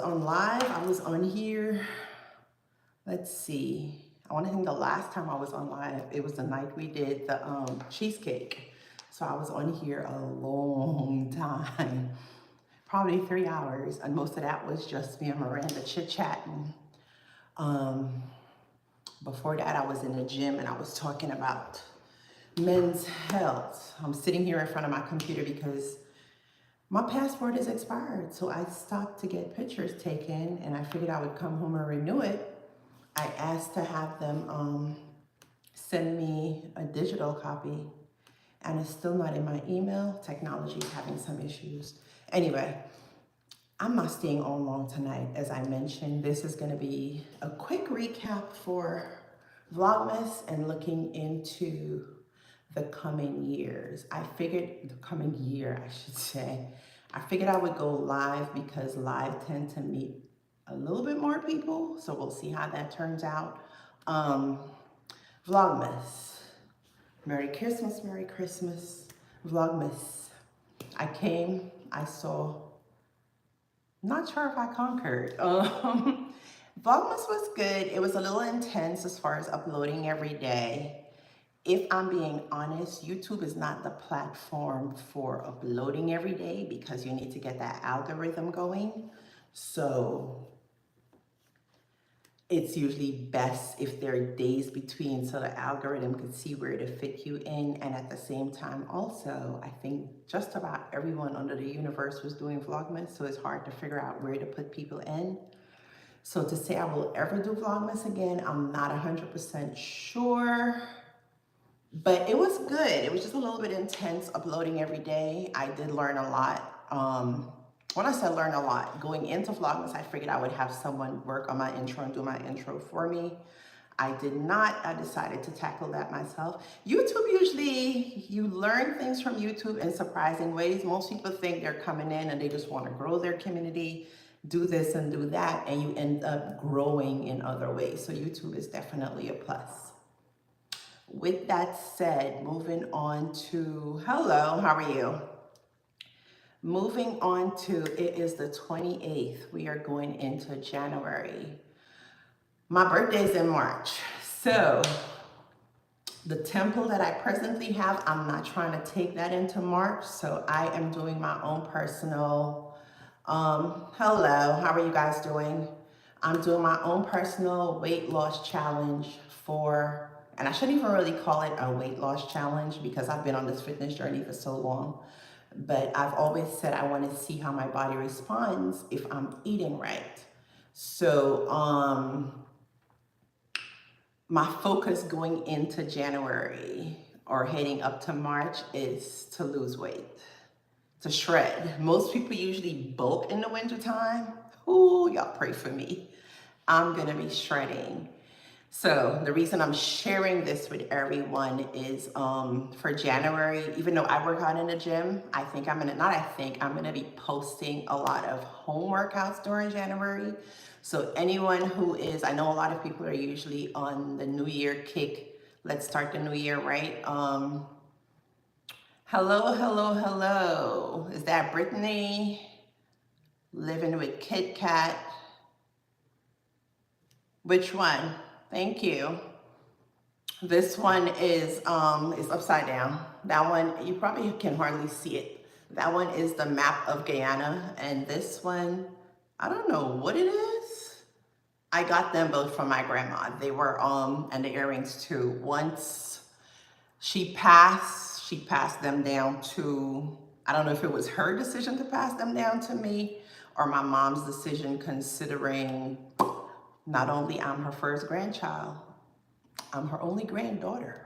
on live. I was on here. Let's see. I want to think the last time I was on live, it was the night we did the cheesecake. So I was on here a long time, probably 3 hours, and most of that was just me and Miranda chit-chatting. Um, Before that, I was in the gym and I was talking about men's health. I'm sitting here in front of my computer because my passport is expired, so I stopped to get pictures taken, and I figured I would come home and renew it. I asked to have them send me a digital copy, and it's still not in my email. Technology is having some issues. Anyway, I'm not staying on long tonight. As I mentioned, this is going to be a quick recap for Vlogmas and looking into the coming years. I figured, the coming year, I should say. I figured I would go live because live tend to meet a little bit more people. So we'll see how that turns out. Vlogmas. Merry Christmas, Merry Christmas. Vlogmas. I came, I saw, not sure if I conquered. Vlogmas was good. It was a little intense as far as uploading every day. If I'm being honest, YouTube is not the platform for uploading every day because you need to get that algorithm going. So it's usually best if there are days between so the algorithm can see where to fit you in. And at the same time, also, I think just about everyone under the universe was doing Vlogmas, so it's hard to figure out where to put people in. So to say I will ever do Vlogmas again, I'm not 100% sure. But it was good. It was just a little bit intense uploading every day. I did learn a lot. When I said learn a lot, going into Vlogmas, I figured I would have someone work on my intro and do my intro for me. I did not. I decided to tackle that myself. YouTube, usually you learn things from YouTube in surprising ways. Most people think they're coming in and they just want to grow their community, do this and do that, and you end up growing in other ways. So YouTube is definitely a plus. With that said, moving on to, hello, how are you? Moving on to, it is the 28th. We are going into January. My birthday's in March. So the temple that I presently have, I'm not trying to take that into March. So I am doing my own personal, hello, how are you guys doing? I'm doing my own personal weight loss challenge for, and I shouldn't even really call it a weight loss challenge because I've been on this fitness journey for so long. But I've always said I want to see how my body responds if I'm eating right. So my focus going into January or heading up to March is to lose weight, to shred. Most people usually bulk in the wintertime. Ooh, y'all pray for me. I'm gonna be shredding. So the reason I'm sharing this with everyone is for January, even though I work out in the gym, I'm gonna be posting a lot of home workouts during January. So anyone who is, I know a lot of people are usually on the New Year kick. Let's start the new year, right? Hello, hello, hello. Is that Brittany? Living with Kit Kat. Which one? Thank you. This one is upside down. That one, you probably can hardly see it. That one is the map of Guyana, and this one, I don't know what it is. I got them both from my grandma. They were, and the earrings too. Once she passed them down to, I don't know if it was her decision to pass them down to me or my mom's decision, considering not only I'm her first grandchild, I'm her only granddaughter.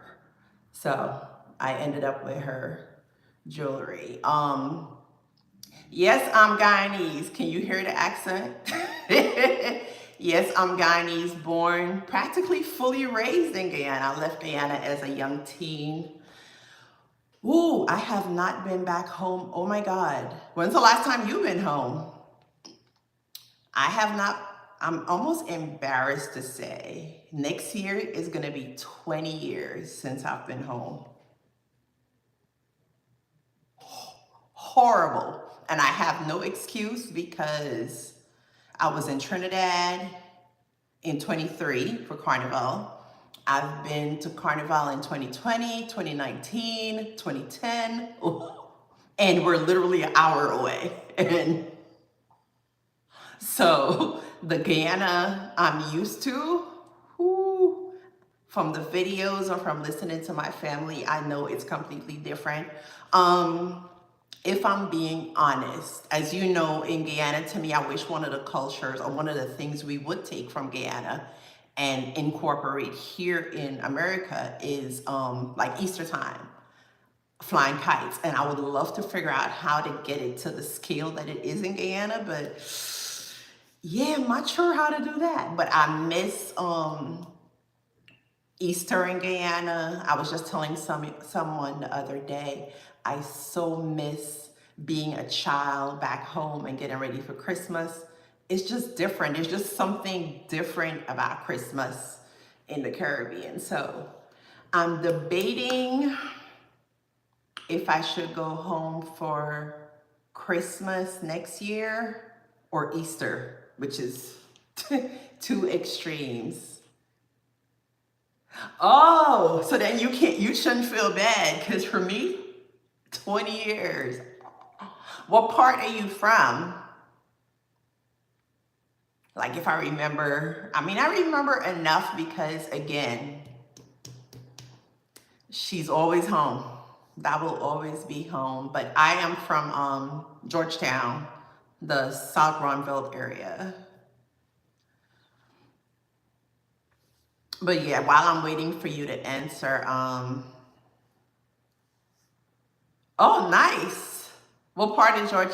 So I ended up with her jewelry. Yes, I'm Guyanese. Can you hear the accent? Yes, I'm Guyanese, born, practically fully raised in Guyana. I left Guyana as a young teen. Ooh, I have not been back home. Oh my God. When's the last time you've been home? I have not. I'm almost embarrassed to say next year is going to be 20 years since I've been home. Horrible. And I have no excuse because I was in Trinidad in 23 for Carnival. I've been to Carnival in 2020, 2019, 2010, and we're literally an hour away. And so the Guyana I'm used to, whoo, from the videos or from listening to my family, I know it's completely different. If I'm being honest, as you know, in Guyana, to me, I wish one of the cultures or one of the things we would take from Guyana and incorporate here in America is like Easter time, flying kites. And I would love to figure out how to get it to the scale that it is in Guyana, but yeah, I'm not sure how to do that. But I miss Easter in Guyana. I was just telling someone the other day, I so miss being a child back home and getting ready for Christmas. It's just different. There's just something different about Christmas in the Caribbean. So I'm debating if I should go home for Christmas next year or Easter, which is two extremes. Oh, so then you shouldn't feel bad, because for me, 20 years. What part are you from? Like, if I remember, I remember enough because, again, she's always home. That will always be home. But I am from Georgetown, the South Granville area. But yeah, while I'm waiting for you to answer, oh, nice. What part of George?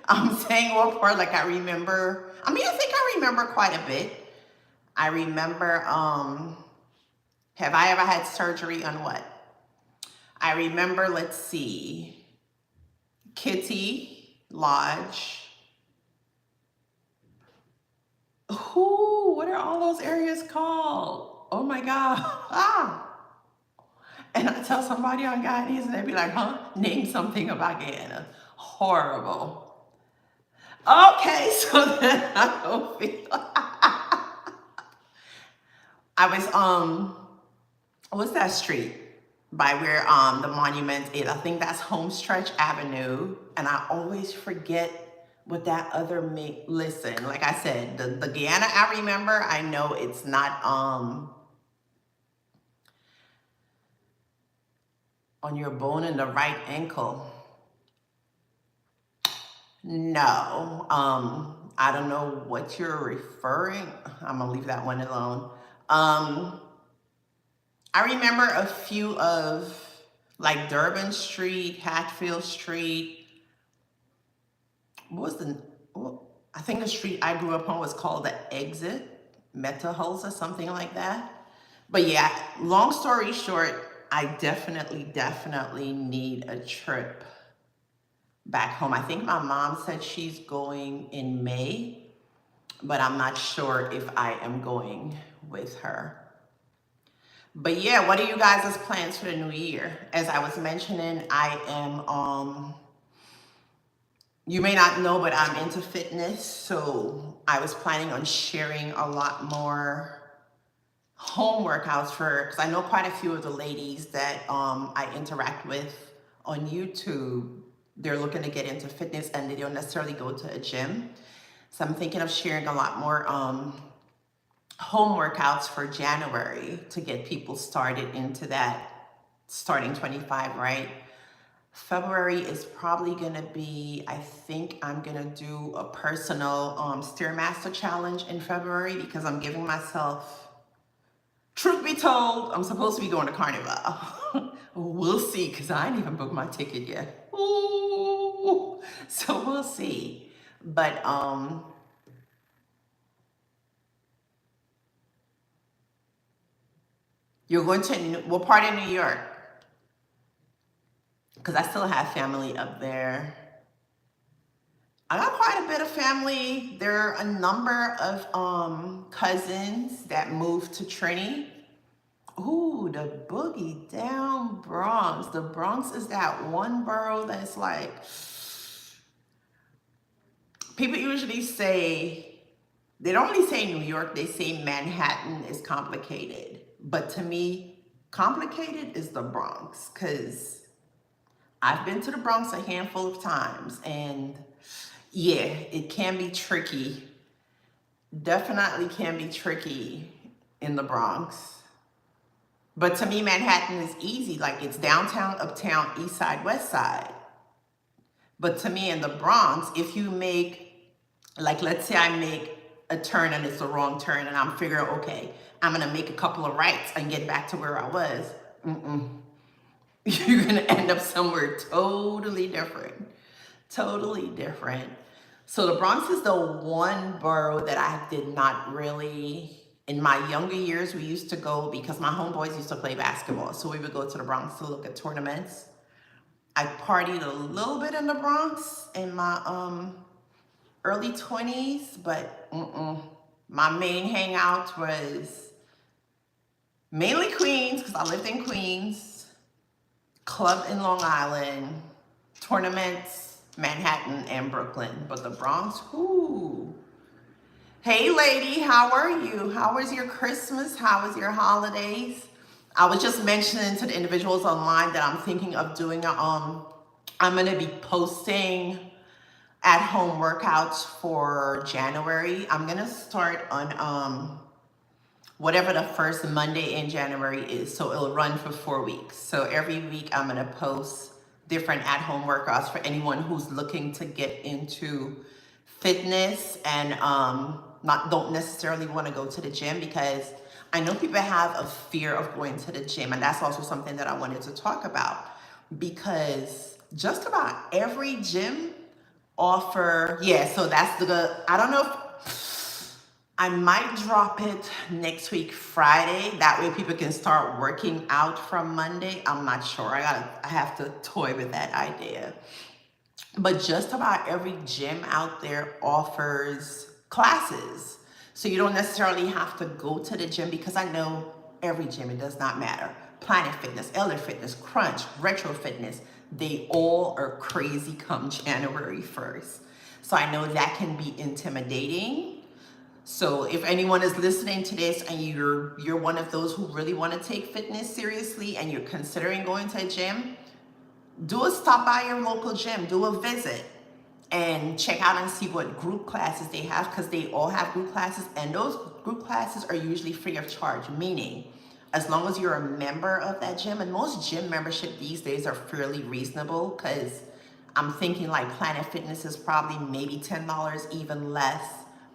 I'm saying what part, like I remember. I think I remember quite a bit. I remember, have I ever had surgery on what? I remember, let's see, Kitty Lodge. Ooh, what are all those areas called? Oh my God. Ah. And I tell somebody on Guyanese and they'd be like, huh? Name something about Guyana. Horrible. Okay, so then I don't feel. I was what's that street by where the monument is? I think that's Homestretch Avenue, and I always forget what that other listen, like I said, the Guyana I remember, I know it's not on your bone in the right ankle. No, I don't know what you're referring. I'm gonna leave that one alone. I remember a few of like Durban Street, Hatfield Street. What was I think the street I grew up on was called the Exit, Metalhouse or something like that. But yeah, long story short, I definitely need a trip back home. I think my mom said she's going in May, but I'm not sure if I am going with her. But yeah, what are you guys' plans for the new year? As I was mentioning, I am, you may not know, but I'm into fitness. So I was planning on sharing a lot more home workouts because I know quite a few of the ladies that I interact with on YouTube. They're looking to get into fitness and they don't necessarily go to a gym. So I'm thinking of sharing a lot more home workouts for January to get people started into that, starting 25, right? February is probably gonna be, I think I'm gonna do a personal Stairmaster challenge in February because I'm giving myself, truth be told, I'm supposed to be going to Carnival. We'll see, because I ain't even booked my ticket yet. Ooh, so we'll see. But you're going to what part of New York? Because I still have family up there. I got quite a bit of family. There are a number of cousins that moved to Trinity. Ooh, the boogie down Bronx. The Bronx is that one borough that's like people usually say, they don't really say New York, they say Manhattan is complicated. But to me, complicated is the Bronx, because I've been to the Bronx a handful of times, and yeah, it can be tricky. Definitely can be tricky in the Bronx. But to me, Manhattan is easy. Like, it's downtown, uptown, east side, west side. But to me, in the Bronx, if you make, like, let's say I make a turn and it's the wrong turn, and I'm figuring, okay, I'm gonna make a couple of rights and get back to where I was. You're gonna end up somewhere totally different. Totally different. So the Bronx is the one borough that I did not really, in my younger years, we used to go because my homeboys used to play basketball. So we would go to the Bronx to look at tournaments. I partied a little bit in the Bronx in my early 20s, but my main hangout was mainly Queens, because I lived in Queens, club in Long Island, tournaments, Manhattan and Brooklyn. But the Bronx, whoo. Hey lady, how are you? How was your Christmas? How was your holidays? I was just mentioning to the individuals online that I'm thinking of doing I'm gonna be posting at-home workouts for January. I'm gonna start on whatever the first Monday in January is. So it'll run for 4 weeks. So every week I'm gonna post different at-home workouts for anyone who's looking to get into fitness and don't necessarily want to go to the gym, because I know people have a fear of going to the gym, and that's also something that I wanted to talk about, because just about every gym offer, so that's I don't know if I might drop it next week Friday, that way people can start working out from Monday. I'm not sure, I have to toy with that idea. But just about every gym out there offers classes. So you don't necessarily have to go to the gym, because I know every gym, it does not matter. Planet Fitness, Elder Fitness, Crunch, Retro Fitness, they all are crazy come January 1st. So I know that can be intimidating. So if anyone is listening to this and you're one of those who really want to take fitness seriously and you're considering going to a gym, do a stop by your local gym, do a visit, and check out and see what group classes they have, because they all have group classes, and those group classes are usually free of charge, meaning as long as you're a member of that gym, and most gym membership these days are fairly reasonable, because I'm thinking like Planet Fitness is probably maybe $10, even less.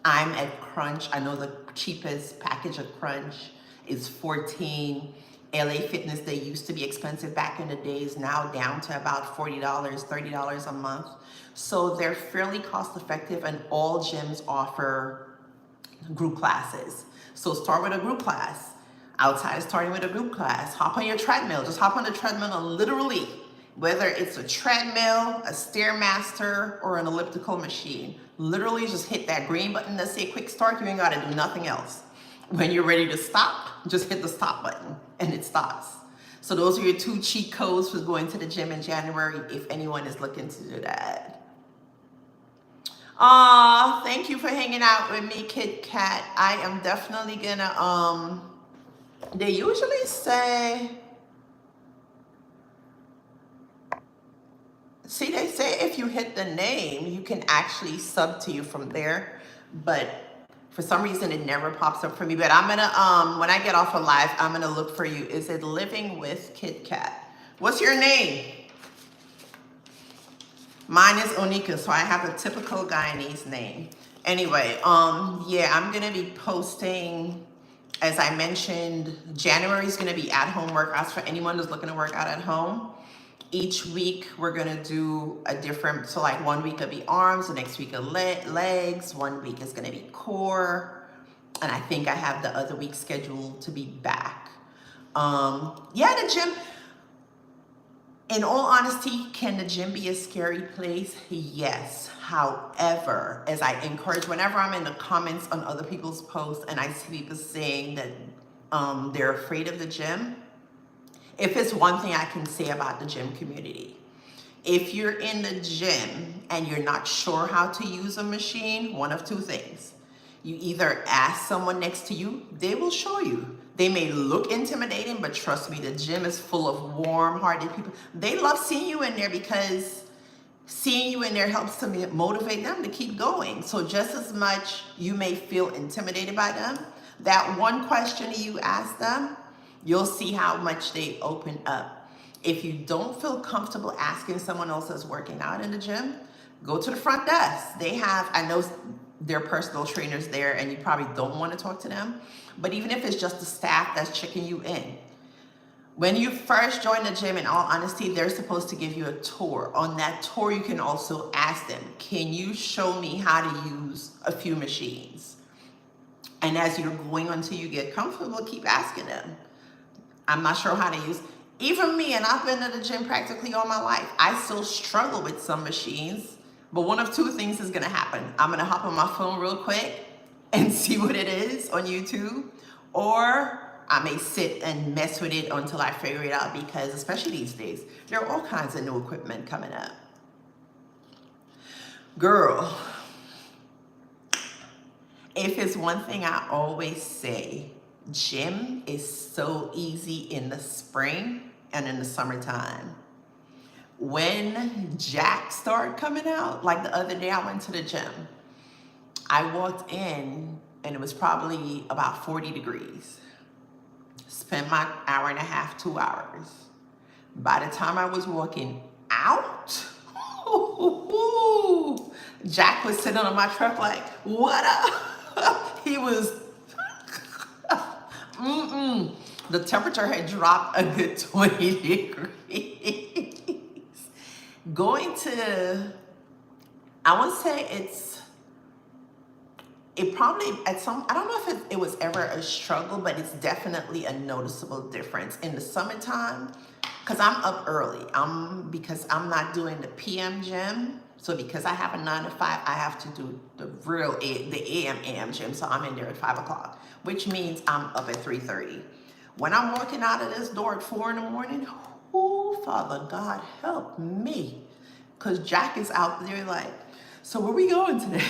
I'm at Crunch. I know the cheapest package of Crunch is $14. LA Fitness, they used to be expensive back in the days, now down to about $40, $30 a month. So they're fairly cost effective, and all gyms offer group classes. So start with a group class. Outside of starting with a group class, hop on your treadmill. Just hop on the treadmill and literally, whether it's a treadmill, a Stairmaster, or an elliptical machine, literally just hit that green button that say quick start. You ain't gotta do nothing else. When you're ready to stop, just hit the stop button and it stops. So those are your 2 cheat codes for going to the gym in January, if anyone is looking to do that. Thank you for hanging out with me, Kit Kat. I am definitely gonna, they usually say, they say if you hit the name, you can actually sub to you from there, but for some reason it never pops up for me. But I'm gonna, when I get off of live, I'm gonna look for you. Is it Living with Kit Kat? What's your name? Mine is Onika, so I have a typical Guyanese name. Anyway, yeah, I'm gonna be posting, as I mentioned, January is gonna be at-home workouts for anyone who's looking to work out at home. Each week we're gonna do a different, so like 1 week will be arms, the next week legs, 1 week is gonna be core, and I think I have the other week scheduled to be back. Yeah, the gym, in all honesty, can the gym be a scary place? Yes. However, as I encourage, whenever I'm in the comments on other people's posts and I see people saying that they're afraid of the gym, if it's one thing I can say about the gym community, If you're in the gym and you're not sure how to use a machine, one of two things. You either ask someone next to you, they will show you. They may look intimidating, but trust me, the gym is full of warm-hearted people. They love seeing you in there because seeing you in there helps to motivate them to keep going. So just as much you may feel intimidated by them, that one question you ask them, you'll see how much they open up. If you don't feel comfortable asking someone else that's working out in the gym, go to the front desk. They have, I know there are personal trainers there and you probably don't want to talk to them, but even if it's just the staff that's checking you in, when you first join the gym, in all honesty, they're supposed to give you a tour. On that tour, you can also ask them, can you show me how to use a few machines? And as you're going until you get comfortable, keep asking them. I'm not sure how to use, even me, and I've been to the gym practically all my life, I still struggle with some machines, but one of two things is gonna happen. I'm gonna hop on my phone real quick and see what it is on YouTube, or I may sit and mess with it until I figure it out, because especially these days, there are all kinds of new equipment coming up. Girl, if it's one thing I always say, gym is so easy in the spring and in the summertime. When Jack started coming out, like the other day I went to the gym, I walked in and it was probably about 40 degrees. Spent my hour and a half, 2 hours. By the time I was walking out, Jack was sitting on my truck like, what up? He was, the temperature had dropped a good 20 degrees. Going to, I would say it probably at some, I don't know if it was ever a struggle, but it's definitely a noticeable difference. In the summertime, because I'm up early, because I'm not doing the PM gym. So because I have a 9 to 5, I have to do the AM gym. So I'm in there at 5 o'clock, which means I'm up at 3:30. When I'm walking out of this door at 4 in the morning, oh, Father God, help me. Because Jack is out there like, so where we going today?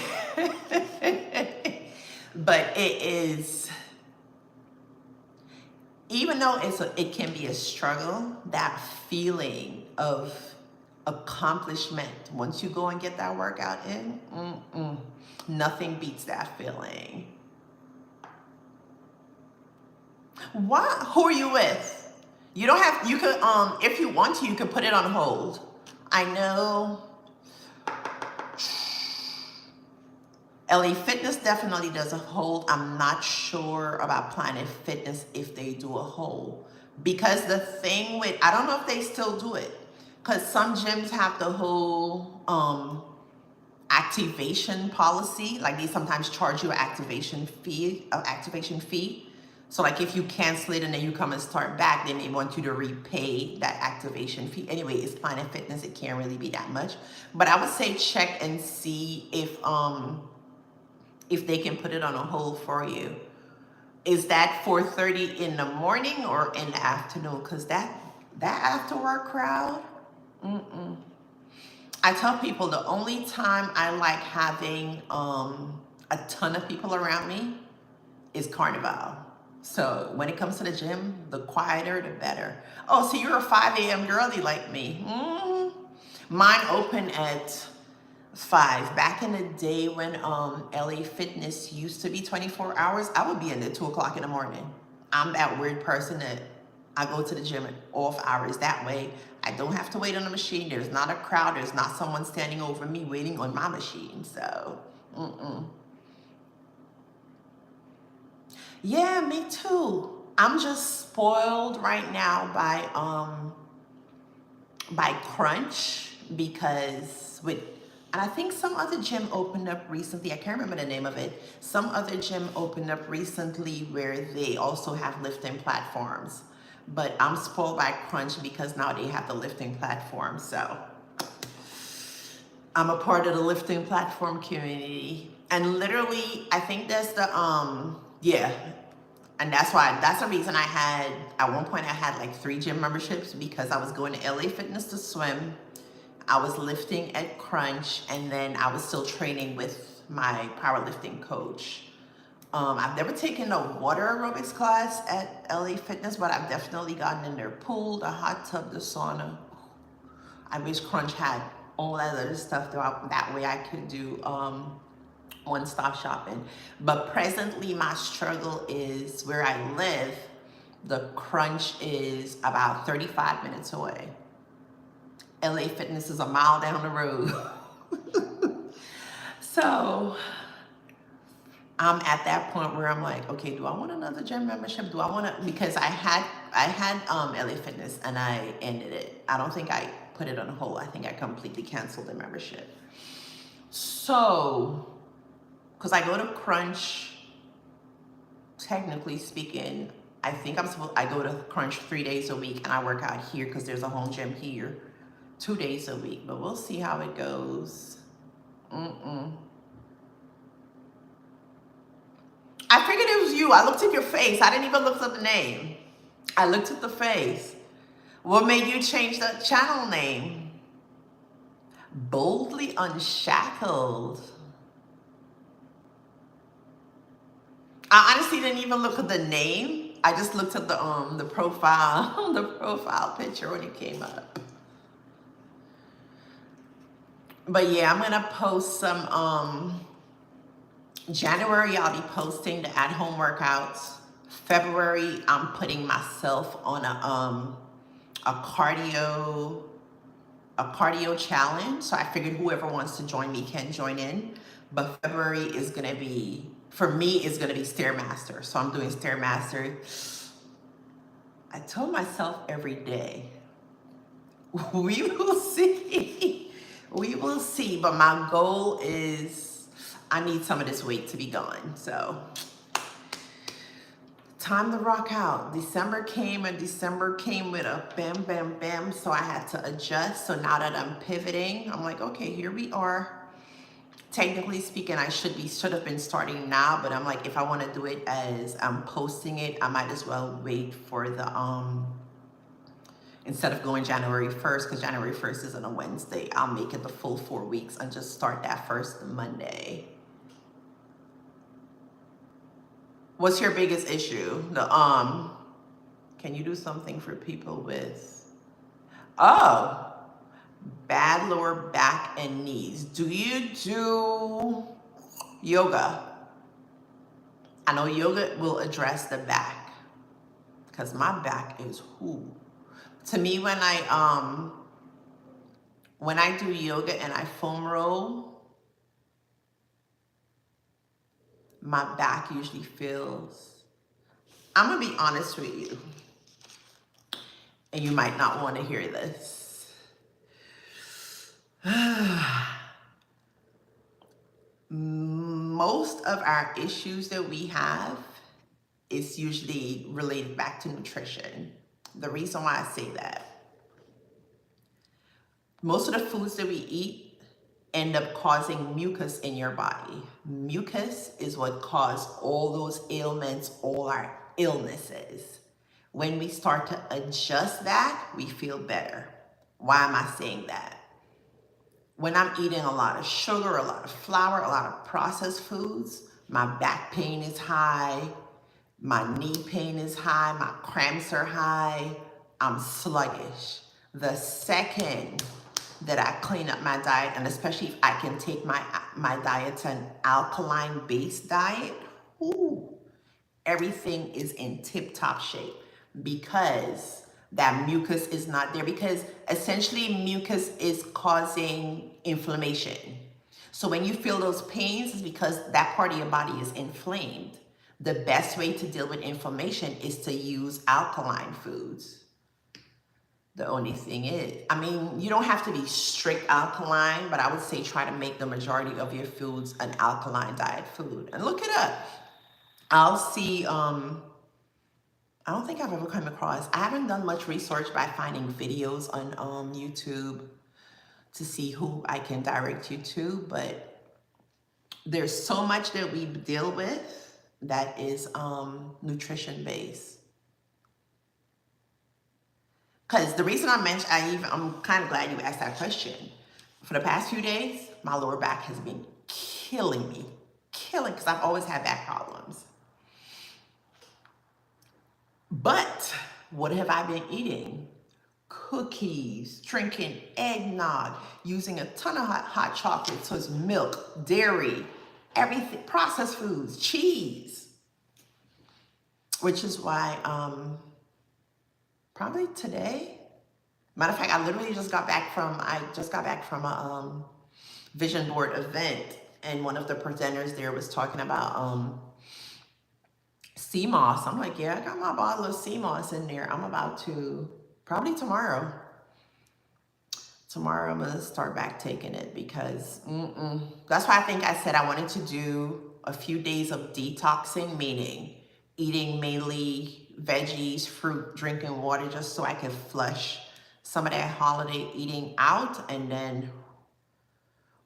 But it is, even though it can be a struggle, that feeling of accomplishment, once you go and get that workout in, nothing beats that feeling. What? Who are you with? You don't have, you could, if you want to, you could put it on hold. I know LA Fitness definitely does a hold. I'm not sure about Planet Fitness if they do a hold. Because the thing with, I don't know if they still do it, because some gyms have the whole activation policy. Like they sometimes charge you an activation fee. So like if you cancel it and then you come and start back, then they want you to repay that activation fee. Anyway, it's Planet Fitness. It can't really be that much. But I would say check and see if they can put it on a hold for you. Is that 4:30 in the morning or in the afternoon? Because that after work crowd, I tell people the only time I like having a ton of people around me is Carnival. So when it comes to the gym, the quieter, the better. Oh, so you're a 5 a.m. girly like me. Mine open at 5. Back in the day when LA Fitness used to be 24 hours, I would be in there 2 o'clock in the morning. I'm that weird person that I go to the gym at off hours. That way, I don't have to wait on the machine. There's not a crowd. There's not someone standing over me waiting on my machine. So, Yeah, me too. I'm just spoiled right now by Crunch, because and I think some other gym opened up recently. I can't remember the name of it. Some other gym opened up recently where they also have lifting platforms. But I'm spoiled by Crunch because now they have the lifting platform. So I'm a part of the lifting platform community. And literally, I think that's the, and that's the reason at one point I had like 3 gym memberships, because I was going to LA Fitness to swim. I was lifting at Crunch, and then I was still training with my powerlifting coach. I've never taken a water aerobics class at LA Fitness, but I've definitely gotten in their pool, the hot tub, the sauna. I wish Crunch had all that other stuff throughout. That way I could do one-stop shopping. But presently my struggle is where I live, the Crunch is about 35 minutes away. LA Fitness is a mile down the road. So I'm at that point where I'm like, okay, do I want another gym membership? Do I want to, because I had LA Fitness and I ended it. I don't think I put it on hold. I think I completely canceled the membership. So, because I go to Crunch, technically speaking, I think I go to Crunch 3 days a week, and I work out here because there's a home gym here 2 days a week, but we'll see how it goes. I figured it was you. I looked at your face. I didn't even look at the name. I looked at the face. What made you change the channel name? Boldly Unshackled. I honestly didn't even look at the name. I just looked at the profile, the profile picture when it came up. But yeah, I'm gonna post some. January, I'll be posting the at-home workouts. February, I'm putting myself on a cardio challenge. So I figured whoever wants to join me can join in. But February is gonna be, for me, is gonna be Stairmaster. So I'm doing Stairmaster. I told myself every day, we will see. We will see. But my goal is, I need some of this weight to be gone. So time to rock out. December came, and December came with a bam, bam, bam. So I had to adjust. So now that I'm pivoting, I'm like, okay, here we are. Technically speaking, I should have been starting now, but I'm like, if I want to do it as I'm posting it, I might as well wait for the instead of going January 1st, because January 1st isn't a Wednesday, I'll make it the full 4 weeks and just start that first Monday. What's your biggest issue? Can you do something for people with, bad lower back and knees? Do you do yoga? I know yoga will address the back, because my back is to me, when I do yoga and I foam roll, my back usually feels, I'm gonna be honest with you, and you might not want to hear this. Most of our issues that we have is usually related back to nutrition. The reason why I say that, most of the foods that we eat end up causing mucus in your body. Mucus is what caused all those ailments, all our illnesses. When we start to adjust that, we feel better. Why am I saying that? When I'm eating a lot of sugar, a lot of flour, a lot of processed foods, my back pain is high, my knee pain is high, my cramps are high, I'm sluggish. The second that I clean up my diet, and especially if I can take my diet to an alkaline-based diet, everything is in tip-top shape, because that mucus is not there. Because essentially mucus is causing inflammation. So when you feel those pains, it's because that part of your body is inflamed. The best way to deal with inflammation is to use alkaline foods. The only thing is, I mean, you don't have to be strict alkaline, but I would say try to make the majority of your foods an alkaline diet food. And look it up. I'll see, I don't think I've ever come across, I haven't done much research by finding videos on YouTube to see who I can direct you to, but there's so much that we deal with that is nutrition based. Because the reason I'm kind of glad you asked that question. For the past few days, my lower back has been killing me. Killing, because I've always had back problems. But what have I been eating? Cookies, drinking eggnog, using a ton of hot chocolate, so it's milk, dairy, everything, processed foods, cheese. Which is why, probably today, matter of fact, I literally just got back from a vision board event, and one of the presenters there was talking about sea moss. I'm like, yeah, I got my bottle of sea moss in there. I'm about to, probably tomorrow I'm gonna start back taking it, because that's why I think I said I wanted to do a few days of detoxing, meaning eating mainly veggies, fruit, drinking water, just so I could flush some of that holiday eating out. And then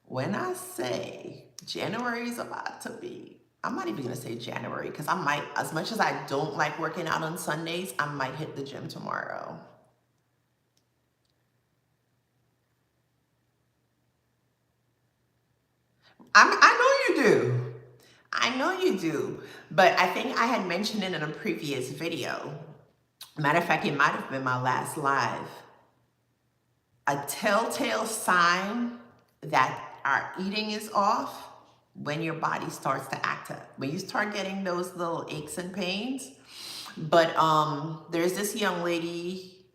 when I say January is about to be, I'm not even gonna say January, because I might, as much as I don't like working out on Sundays, I might hit the gym tomorrow. I know you do. I know you do. But I think I had mentioned it in a previous video. Matter of fact, it might have been my last live. A telltale sign that our eating is off, when your body starts to act up, when you start getting those little aches and pains. But there's this young lady,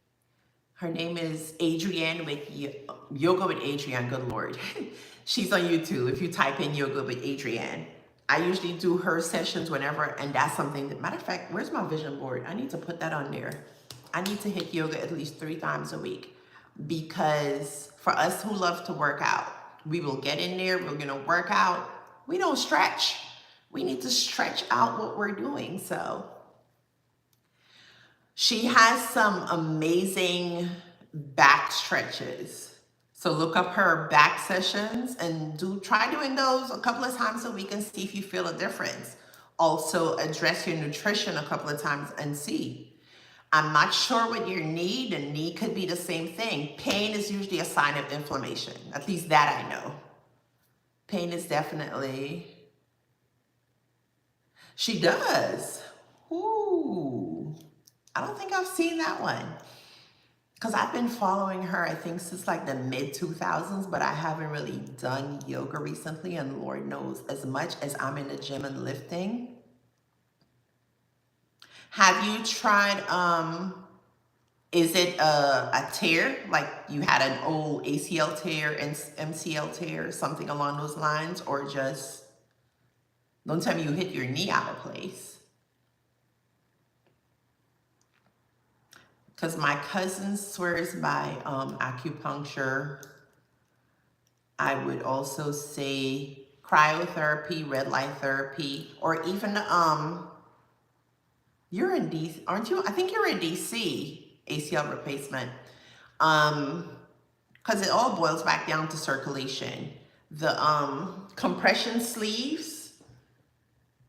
her name is Adrienne with Yoga with Adrienne, good Lord. She's on YouTube. If you type in Yoga with Adrienne, I usually do her sessions whenever, and that's something that, matter of fact, where's my vision board? I need to put that on there. I need to hit yoga at least 3 times a week, because for us who love to work out, we will get in there, we're gonna work out. We don't stretch. We need to stretch out what we're doing. So she has some amazing back stretches. So look up her back sessions and try doing those a couple of times a week and see if you feel a difference. Also address your nutrition a couple of times and see. I'm not sure what your knee, the knee could be the same thing. Pain is usually a sign of inflammation. At least that I know. Pain is definitely, she does. Ooh, I don't think I've seen that one. Because I've been following her, I think, since like the mid-2000s, but I haven't really done yoga recently, and Lord knows, as much as I'm in the gym and lifting. Have you tried, is it a tear, like you had an old ACL tear and MCL tear, something along those lines, or just, don't tell me you hit your knee out of place? Because my cousin swears by acupuncture. I would also say cryotherapy, red light therapy, or even you're in DC, aren't you? I think you're in DC, ACL replacement. Because it all boils back down to circulation. The compression sleeves,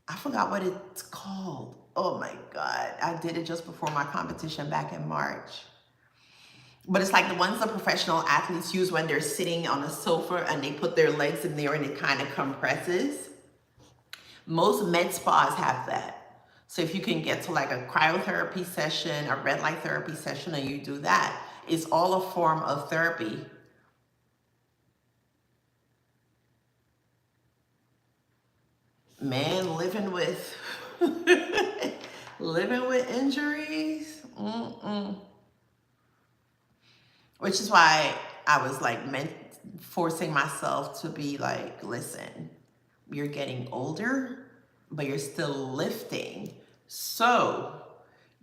I forgot what it's called. Oh my God, I did it just before my competition back in March. But it's like the ones the professional athletes use when they're sitting on a sofa and they put their legs in there and it kind of compresses. Most med spas have that. So if you can get to like a cryotherapy session, a red light therapy session, and you do that, it's all a form of therapy. Man, living with living with injuries, which is why I was like forcing myself to be like, listen, you're getting older, but you're still lifting. So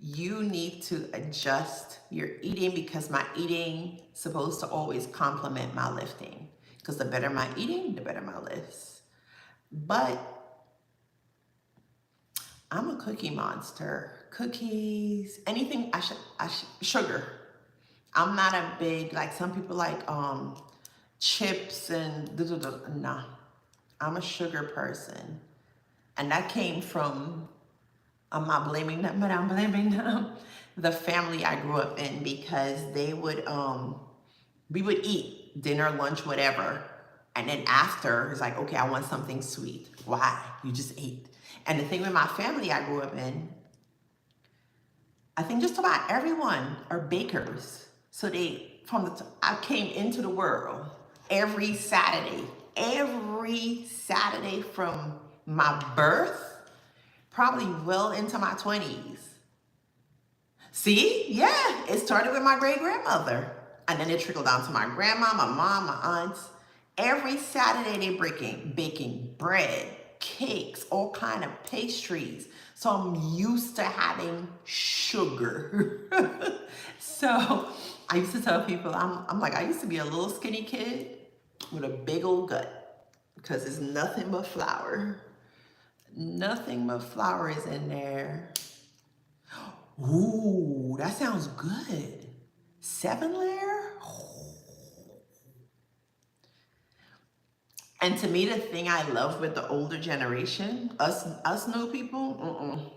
you need to adjust your eating, because my eating is supposed to always complement my lifting. Because the better my eating, the better my lifts. But I'm a cookie monster. Cookies, anything, sugar. I'm not a big, like some people like chips and nah. I'm a sugar person. And that came from I'm not blaming them, but I'm blaming the family I grew up in, because they would we would eat dinner, lunch, whatever, and then after it's like, okay, I want something sweet. Why? You just ate. And the thing with my family I grew up in, I think just about everyone are bakers. So I came into the world every Saturday from my birth, probably well into my 20s. See, yeah, it started with my great grandmother, and then it trickled down to my grandma, my mom, my aunts. Every Saturday they baking bread, cakes, all kind of pastries. So I'm used to having sugar. So I used to tell people, I'm like, I used to be a little skinny kid with a big old gut, because it's nothing but flour. Nothing but flour is in there. Ooh, that sounds good. 7-layer? And to me, the thing I love with the older generation, us new people,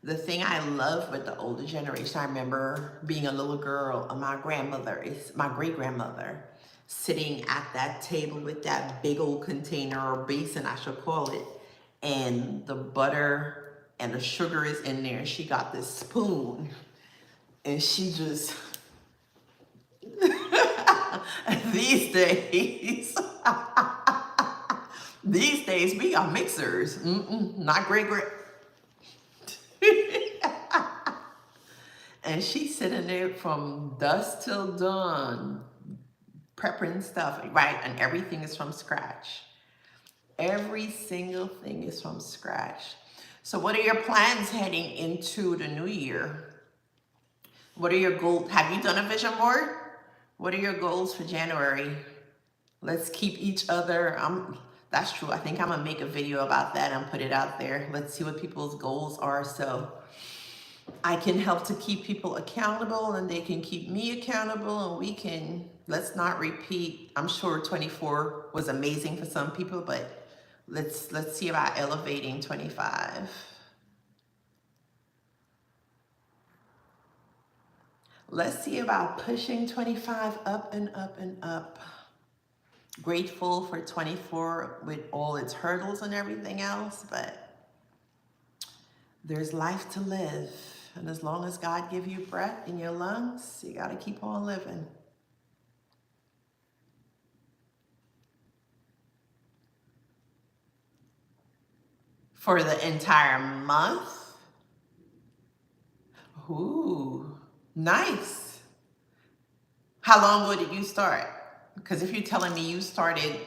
the thing I love with the older generation, I remember being a little girl, and my great grandmother, sitting at that table with that big old container or basin, I should call it, and the butter and the sugar is in there. She got this spoon, and she just these days, these days we got mixers, not great. And she's sitting there from dusk till dawn, prepping stuff, right? And everything is from scratch. Every single thing is from scratch. So what are your plans heading into the new year? What are your goals? Have you done a vision board? What are your goals for January? Let's keep each other. That's true. I think I'm gonna make a video about that and put it out there. Let's see what people's goals are, so I can help to keep people accountable, and they can keep me accountable, and let's not repeat. I'm sure 24 was amazing for some people, but let's see about elevating 25. Let's see about pushing 25 up and up and up. Grateful for 24 with all its hurdles and everything else, but there's life to live. And as long as God gives you breath in your lungs, you got to keep on living. For the entire month? Ooh, nice. How long ago did you start? Because if you're telling me you started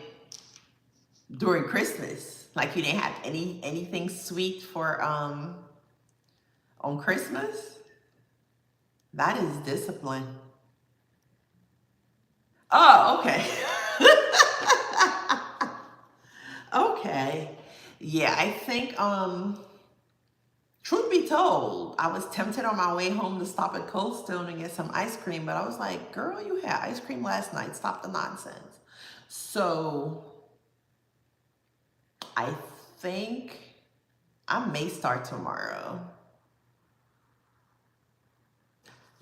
during Christmas, like you didn't have anything sweet for on Christmas, that is discipline. Oh, okay. Okay. Yeah, I think truth be told, I was tempted on my way home to stop at Cold Stone and get some ice cream, but I was like, girl, you had ice cream last night. Stop the nonsense. So I think I may start tomorrow.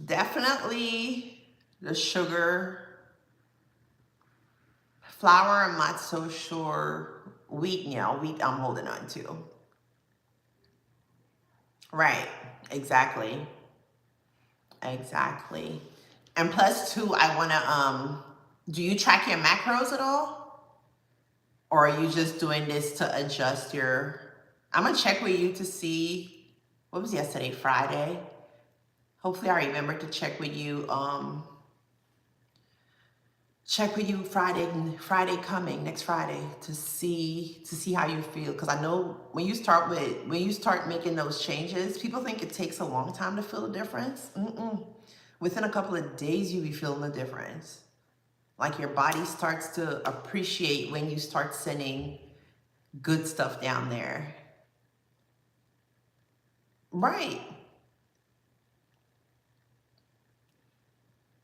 Definitely the sugar. Flour, I'm not so sure. Wheat, yeah, wheat I'm holding on to. Right, exactly. Exactly. And plus two, I wanna, do you track your macros at all? Or are you just doing this to adjust I'm gonna check with you to see, what was yesterday, Friday? Hopefully I remember to check with you, Friday coming, next Friday, to see how you feel. Because I know when you start making those changes, people think it takes a long time to feel the difference. Within a couple of days, you be feeling the difference. Like your body starts to appreciate when you start sending good stuff down there. Right.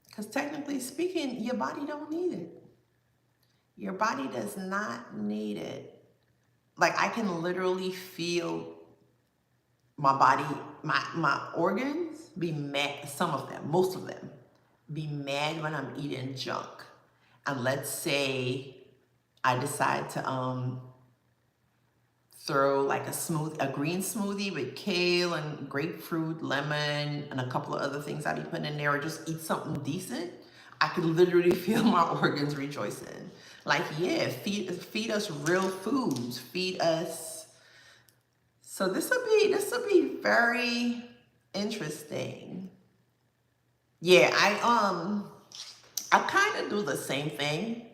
Because technically speaking, your body don't need it. Your body does not need it. Like I can literally feel my body, my organs be mad, some of them, most of them, be mad when I'm eating junk. And let's say I decide to throw like a green smoothie with kale and grapefruit, lemon, and a couple of other things I be putting in there, or just eat something decent. I could literally feel my organs rejoicing. Like, yeah, feed us real foods, feed us. So this will be very interesting. Yeah, I kind of do the same thing,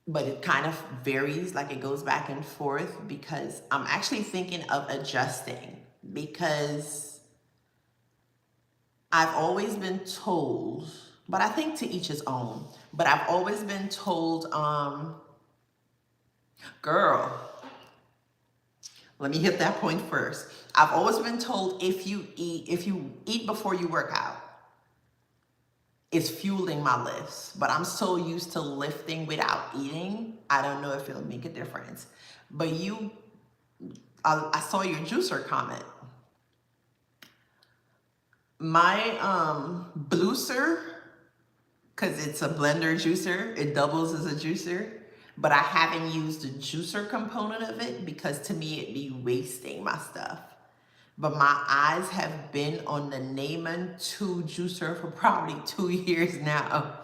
but it kind of varies, like it goes back and forth, because I'm actually thinking of adjusting, because I've always been told, but I think to each his own, but I've always been told, girl, let me hit that point first. I've always been told if you eat before you work out, it's fueling my lifts. But I'm so used to lifting without eating, I don't know if it'll make a difference. But I saw your juicer comment. My Bluecer, because it's a blender juicer, it doubles as a juicer, but I haven't used the juicer component of it because to me it'd be wasting my stuff. But my eyes have been on the Naaman 2 juicer for probably 2 years now.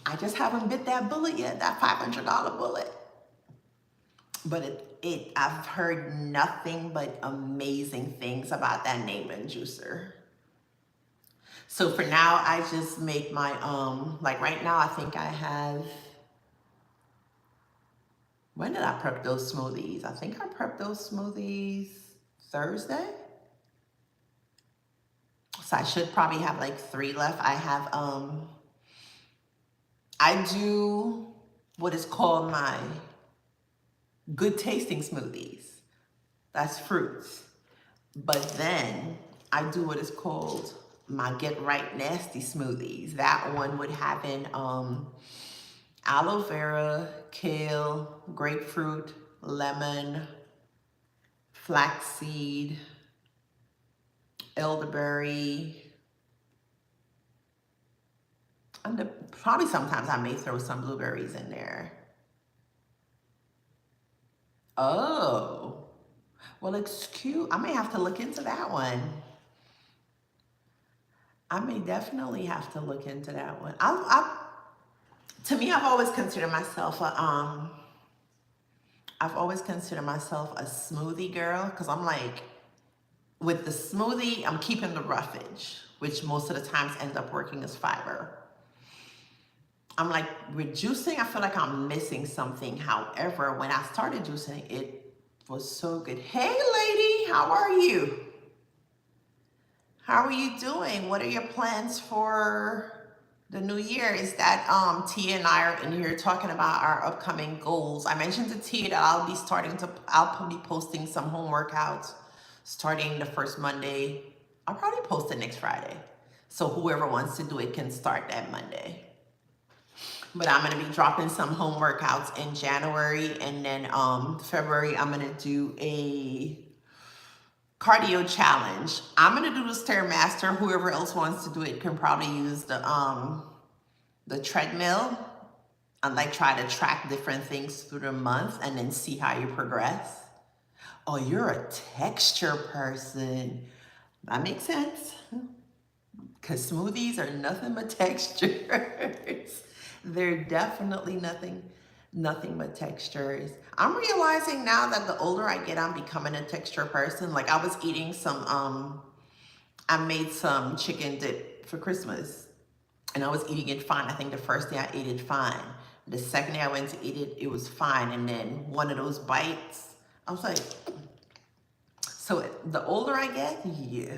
I just haven't bit that bullet yet, that $500 bullet. But I've heard nothing but amazing things about that Naaman juicer. So for now, I just make my, like right now, I think I have, when did I prep those smoothies? I think I prepped those smoothies Thursday. So I should probably have like 3 left. I do what is called my good tasting smoothies. That's fruits. But then I do what is called my Get Right Nasty smoothies. That one would have in aloe vera, kale, grapefruit, lemon, flaxseed, elderberry, and probably sometimes I may throw some blueberries in there. Oh, well, it's cute. I may have to look into that one. I may definitely have to look into that one. To me, I've always considered myself a smoothie girl, because I'm like, with the smoothie, I'm keeping the roughage, which most of the times ends up working as fiber. I'm like, with juicing, I feel like I'm missing something. However, when I started juicing, it was so good. Hey, lady, how are you? How are you doing? What are your plans for the new year? Is that Tia and I are in here talking about our upcoming goals. I mentioned to Tia that I'll probably be posting some home workouts starting the first Monday. I'll probably post it next Friday. So whoever wants to do it can start that Monday. But I'm going to be dropping some home workouts in January, and then February I'm going to do a cardio challenge. I'm going to do the Stairmaster. Whoever else wants to do it can probably use the treadmill and like try to track different things through the month and then see how you progress. Oh, you're a texture person. That makes sense. Because smoothies are nothing but textures. They're definitely nothing but textures. I'm realizing now that the older I get, I'm becoming a texture person. Like I was eating some, I made some chicken dip for Christmas and I was eating it fine. I think the first day I ate it fine. The second day I went to eat it, it was fine. And then one of those bites, I was like, so the older I get, yeah,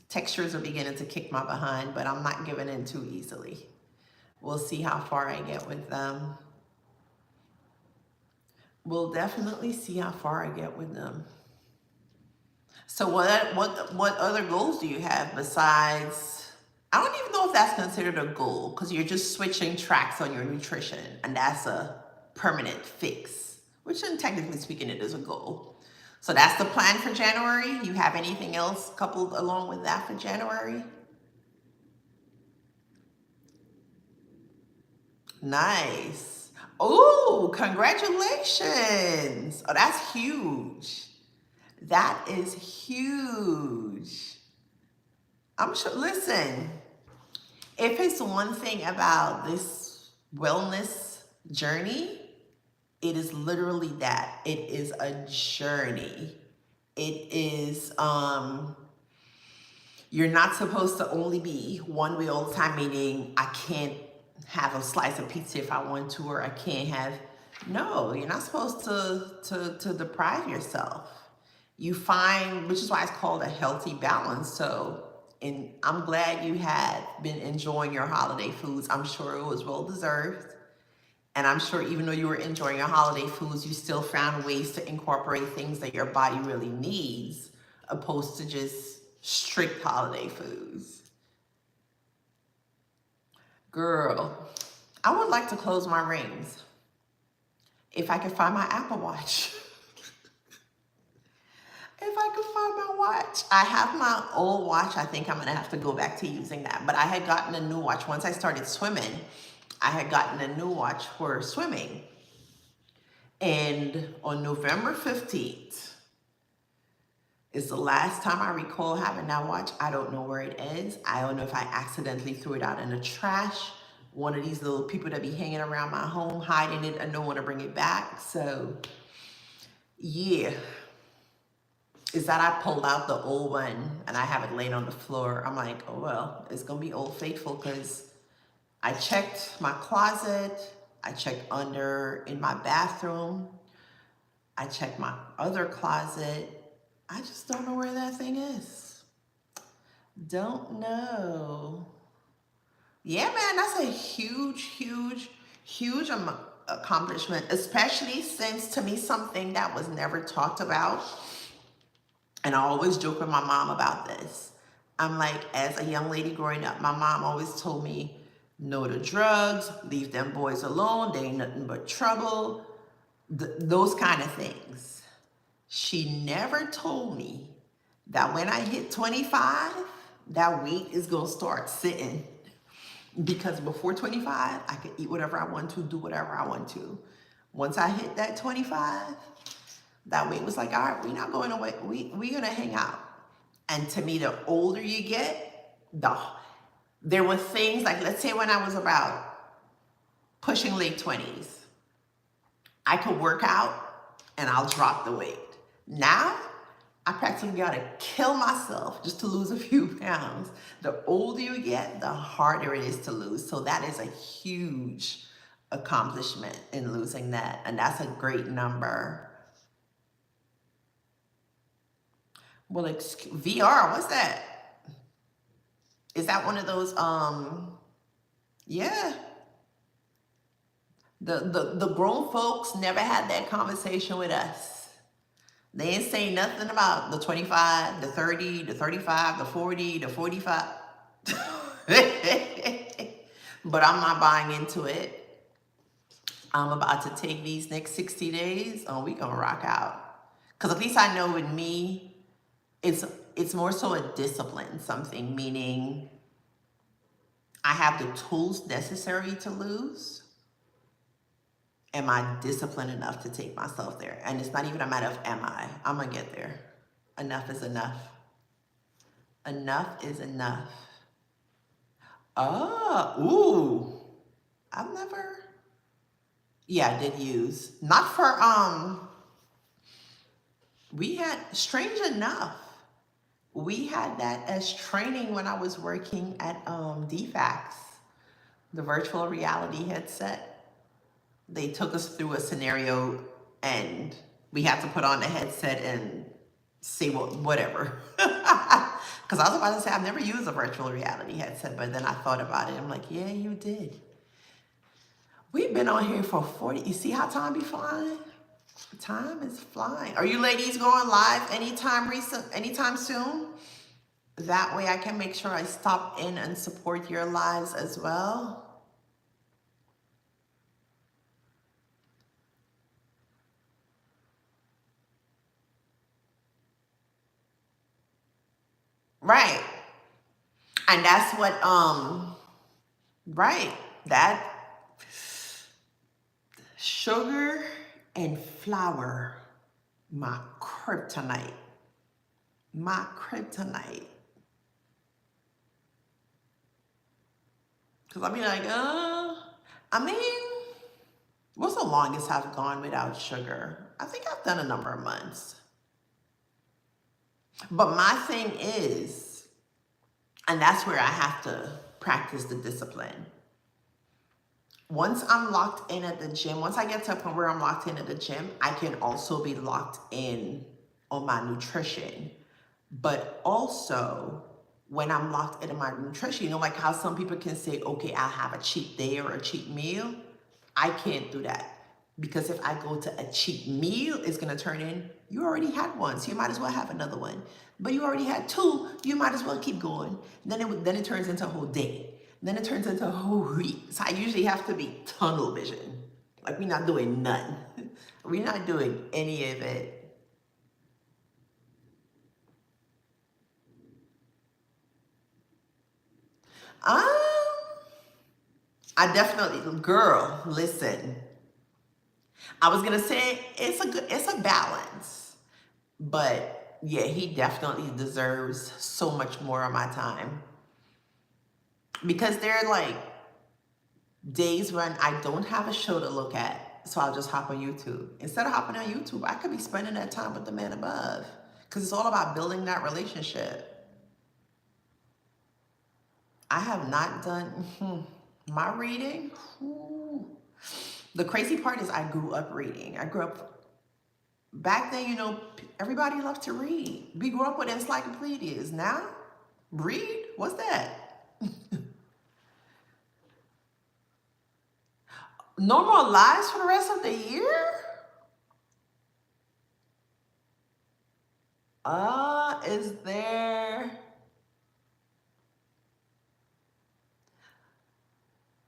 textures are beginning to kick my behind, but I'm not giving in too easily. We'll see how far I get with them. We'll definitely see how far I get with them. So what other goals do you have besides, I don't even know if that's considered a goal, because you're just switching tracks on your nutrition and that's a permanent fix, which then technically speaking it is a goal. So that's the plan for January. You have anything else coupled along with that for January? Nice. Oh, congratulations. Oh, that's huge. That is huge. I'm sure, listen, if it's one thing about this wellness journey, it is literally that. It is a journey. It is you're not supposed to only be one way all the time, meaning I can't have a slice of pizza if I want to, or I can't have, no, you're not supposed to deprive yourself. You find, which is why it's called a healthy balance. So, and I'm glad you had been enjoying your holiday foods. I'm sure it was well deserved. And I'm sure even though you were enjoying your holiday foods, you still found ways to incorporate things that your body really needs, opposed to just strict holiday foods. Girl, I would like to close my rings if I could find my Apple Watch. If I could find my watch. I have my old watch. I think I'm going to have to go back to using that. But I had gotten a new watch. Once I started swimming, I had gotten a new watch for swimming. And on November 15th is the last time I recall having that watch. I don't know where it is. I don't know if I accidentally threw it out in the trash. One of these little people that be hanging around my home, hiding it and don't want to bring it back. So, yeah. Is that I pulled out the old one and I have it laid on the floor. I'm like, oh, well, it's going to be Old Faithful because I checked my closet. I checked under in my bathroom. I checked my other closet. I just don't know where that thing is. Don't know. Yeah, man, that's a huge accomplishment, especially since to me something that was never talked about. And I always joke with my mom about this. I'm like, as a young lady growing up, my mom always told me, no to drugs, leave them boys alone, they ain't nothing but trouble, those kind of things. She never told me that when I hit 25, that weight is gonna start sitting. Because before 25, I could eat whatever I want to, do whatever I want to. Once I hit that 25, that weight was like, all right, we're not going away. We're gonna hang out. And to me, the older you get, there were things like, let's say when I was about pushing late 20s, I could work out and I'll drop the weight. Now, I practically gotta kill myself just to lose a few pounds. The older you get, the harder it is to lose. So that is a huge accomplishment in losing that. And that's a great number. Well, VR, what's that? Is that one of those, yeah. The grown folks never had that conversation with us. They ain't say nothing about the 25, the 30, the 35, the 40, the 45. But I'm not buying into it. I'm about to take these next 60 days. Oh, we gonna rock out. Because at least I know with me, it's more so a discipline, something, meaning I have the tools necessary to lose. Am I disciplined enough to take myself there? And it's not even a matter of am I. I'm going to get there. Enough is enough. Enough is enough. Oh, ooh. I've never. Yeah, I did use. Not for, we had, strange enough, we had that as training when I was working at DFAX, the virtual reality headset. They took us through a scenario and we had to put on the headset and say whatever. Because I was about to say, I've never used a virtual reality headset, but then I thought about it. I'm like, yeah, you did. We've been on here for 40. You see how time be flying? Time is flying. Are you ladies going live anytime soon? That way I can make sure I stop in and support your lives as well. And that's what, right, that sugar and flour, my kryptonite. My kryptonite. Because I'll be like, I mean, what's the longest I've gone without sugar? I think I've done a number of months. But my thing is, and that's where I have to practice the discipline. Once I'm locked in at the gym, once I get to a point where I'm locked in at the gym, I can also be locked in on my nutrition. But also, when I'm locked into my nutrition, you know, like how some people can say, okay, I'll have a cheat day or a cheat meal. I can't do that. Because if I go to a cheat meal, it's going to turn in, you already had one, so you might as well have another one. But you already had two, you might as well keep going. Then it turns into a whole day. Then it turns into a whole week. So I usually have to be tunnel vision. Like, we're not doing nothing. We're not doing any of it. I definitely, girl, listen. I was gonna say it's a balance, but yeah, he definitely deserves so much more of my time because there are like days when I don't have a show to look at, so I'll just hop on YouTube. Instead of hopping on YouTube, I could be spending that time with the man above because it's all about building that relationship. I have not done my reading. The crazy part is I grew up reading. I grew up, back then, you know, everybody loved to read. We grew up with encyclopedias. Now, read? What's that? No more lives for the rest of the year?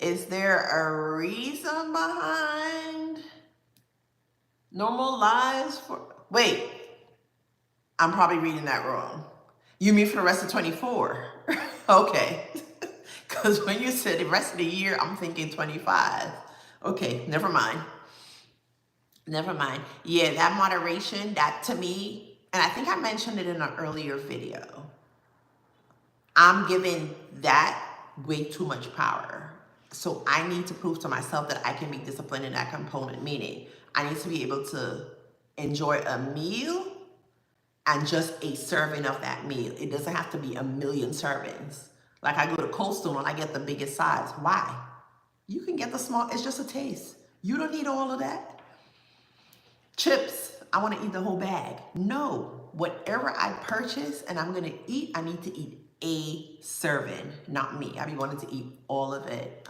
Is there a reason behind normal lives for, wait, I'm probably reading that wrong. You mean for the rest of 24? Okay. Because when you said the rest of the year, I'm thinking 25. Okay, never mind. Never mind. Yeah, that moderation, that to me, and I think I mentioned it in an earlier video, I'm giving that way too much power. So I need to prove to myself that I can be disciplined in that component, meaning I need to be able to enjoy a meal and just a serving of that meal. It doesn't have to be a million servings. Like I go to Cold Stone and I get the biggest size. Why? You can get the small, it's just a taste. You don't need all of that. Chips, I want to eat the whole bag. No, whatever I purchase and I'm going to eat, I need to eat a serving, not me. I be wanting to eat all of it.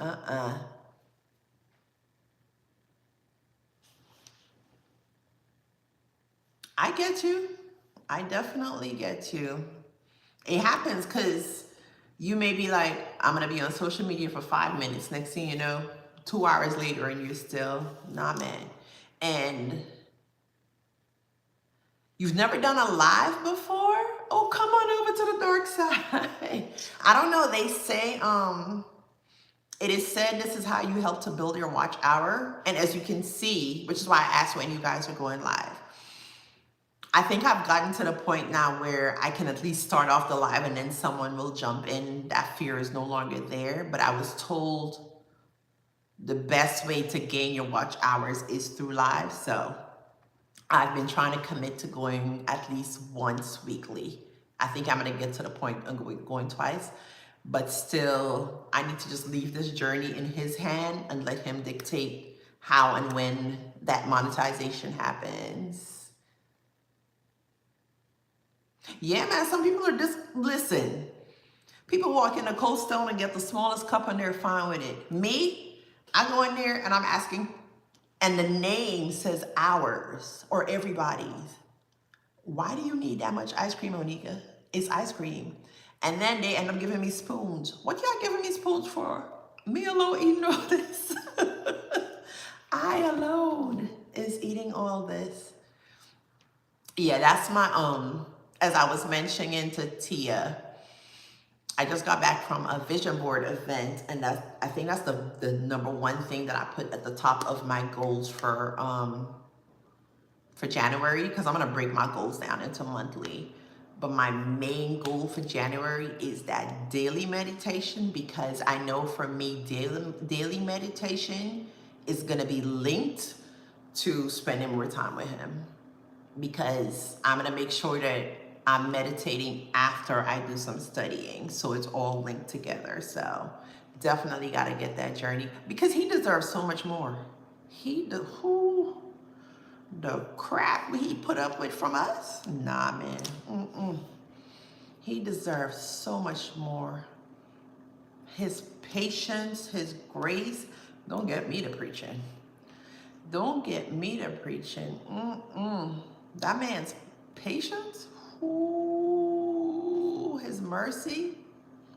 I get you. I definitely get you. It happens because you may be like, I'm going to be on social media for 5 minutes. Next thing you know, 2 hours later and you're still, nah, man. And you've never done a live before? Oh, come on over to the dark side. I don't know. They say, it is said this is how you help to build your watch hour. And as you can see, which is why I asked when you guys are going live. I think I've gotten to the point now where I can at least start off the live and then someone will jump in. That fear is no longer there. But I was told the best way to gain your watch hours is through live. So I've been trying to commit to going at least once weekly. I think I'm going to get to the point of going twice. But still, I need to just leave this journey in his hand and let him dictate how and when that monetization happens. Yeah, man, some people are just, listen, people walk in a Cold Stone and get the smallest cup and they're fine with it. Me, I go in there and I'm asking, and the name says ours or everybody's. Why do you need that much ice cream, Onika? It's ice cream. And then they end up giving me spoons. What y'all giving me spoons for? Me alone eating all this? I alone is eating all this. Yeah, that's my, as I was mentioning to Tia, I just got back from a vision board event, and I think that's the number one thing that I put at the top of my goals for January, because I'm gonna break my goals down into monthly. But my main goal for January is that daily meditation, because I know for me, daily meditation is gonna be linked to spending more time with him, because I'm gonna make sure that I'm meditating after I do some studying, so it's all linked together. So definitely gotta get that journey, because he deserves so much more. The crap he put up with from us? Nah, man. He deserves so much more. His patience, his grace. Don't get me to preaching. Don't get me to preaching. That man's patience, ooh, his mercy,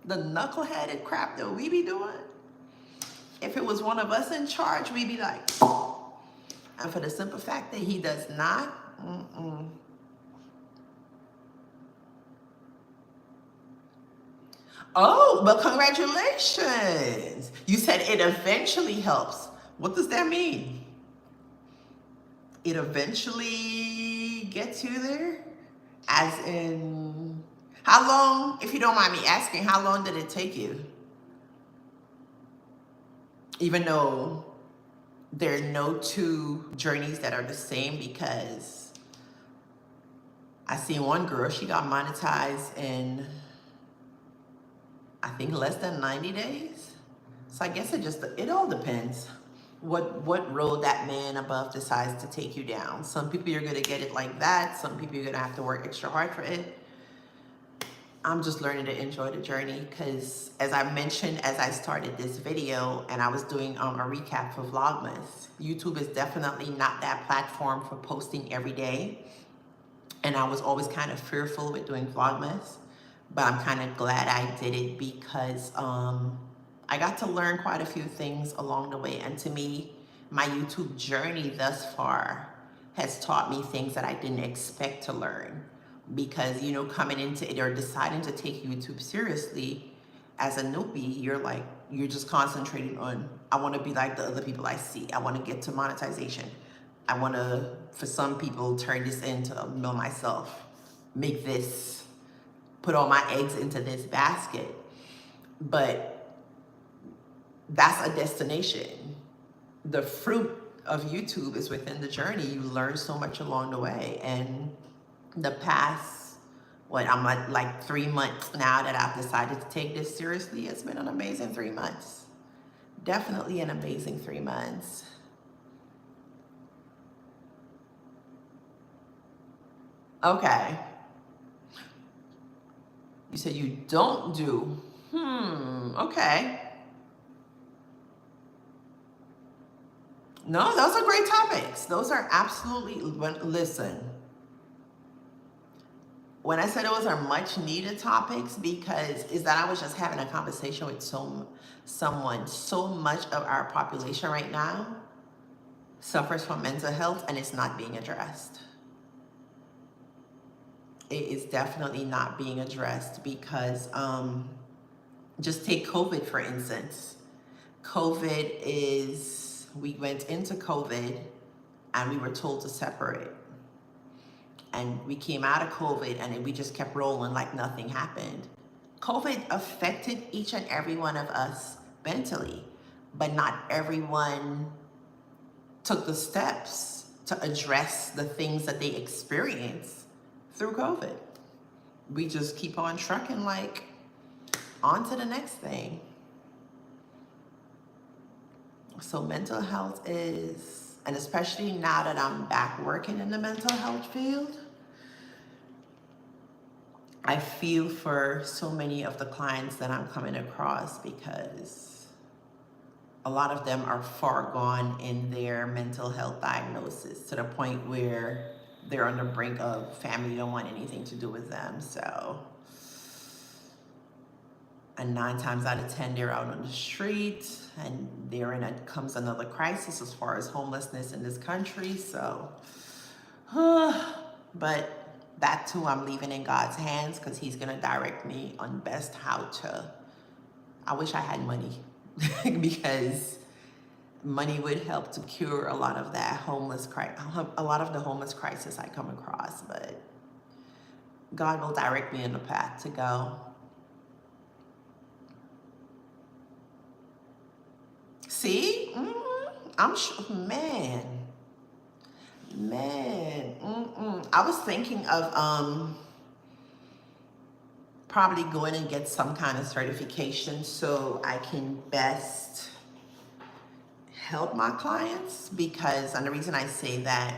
the knuckleheaded crap that we be doing. If it was one of us in charge, we'd be like, and for the simple fact that he does not, Oh, but congratulations. You said it eventually helps. What does that mean? It eventually gets you there? As in, how long, if you don't mind me asking, how long did it take you? Even though there are no two journeys that are the same, because I seen one girl, she got monetized in, I think, less than 90 days. So I guess it all depends what road that man above decides to take you down. Some people, you're gonna get it like that. Some people, you're gonna have to work extra hard for it. I'm just learning to enjoy the journey, because as I mentioned, as I started this video and I was doing a recap for Vlogmas, YouTube is definitely not that platform for posting every day. And I was always kind of fearful with doing Vlogmas, but I'm kind of glad I did it, because I got to learn quite a few things along the way. And to me, my YouTube journey thus far has taught me things that I didn't expect to learn. Because, you know, coming into it or deciding to take YouTube seriously as a newbie, you're just concentrating on, I want to be like the other people I see. I want to get to monetization. I want to, for some people, turn this into a mill myself, make this, put all my eggs into this basket. But that's a destination. The fruit of YouTube is within the journey. You learn so much along the way. And the past, I'm at like 3 months now that I've decided to take this seriously. It's been an amazing 3 months. Definitely an amazing 3 months. Okay. You said you don't do, okay. No, those are great topics. Those are absolutely, listen. When I said those are much needed topics, because is that I was just having a conversation with someone. So much of our population right now suffers from mental health, and it's not being addressed. It is definitely not being addressed, because just take COVID, for instance. We went into COVID and we were told to separate. And we came out of COVID and we just kept rolling like nothing happened. COVID affected each and every one of us mentally, but not everyone took the steps to address the things that they experienced through COVID. We just keep on trucking, like, on to the next thing. So mental health is, and especially now that I'm back working in the mental health field, I feel for so many of the clients that I'm coming across, because a lot of them are far gone in their mental health diagnosis, to the point where they're on the brink of family don't want anything to do with them. So, and 9 times out of 10, they're out on the street, and therein comes another crisis as far as homelessness in this country. So, but that too I'm leaving in God's hands, because he's going to direct me on best how to. I wish I had money because money would help to cure a lot of that a lot of the homeless crisis I come across, but God will direct me in the path to go. See? I'm sure, man. I was thinking of probably going and get some kind of certification so I can best help my clients, because, and the reason I say that,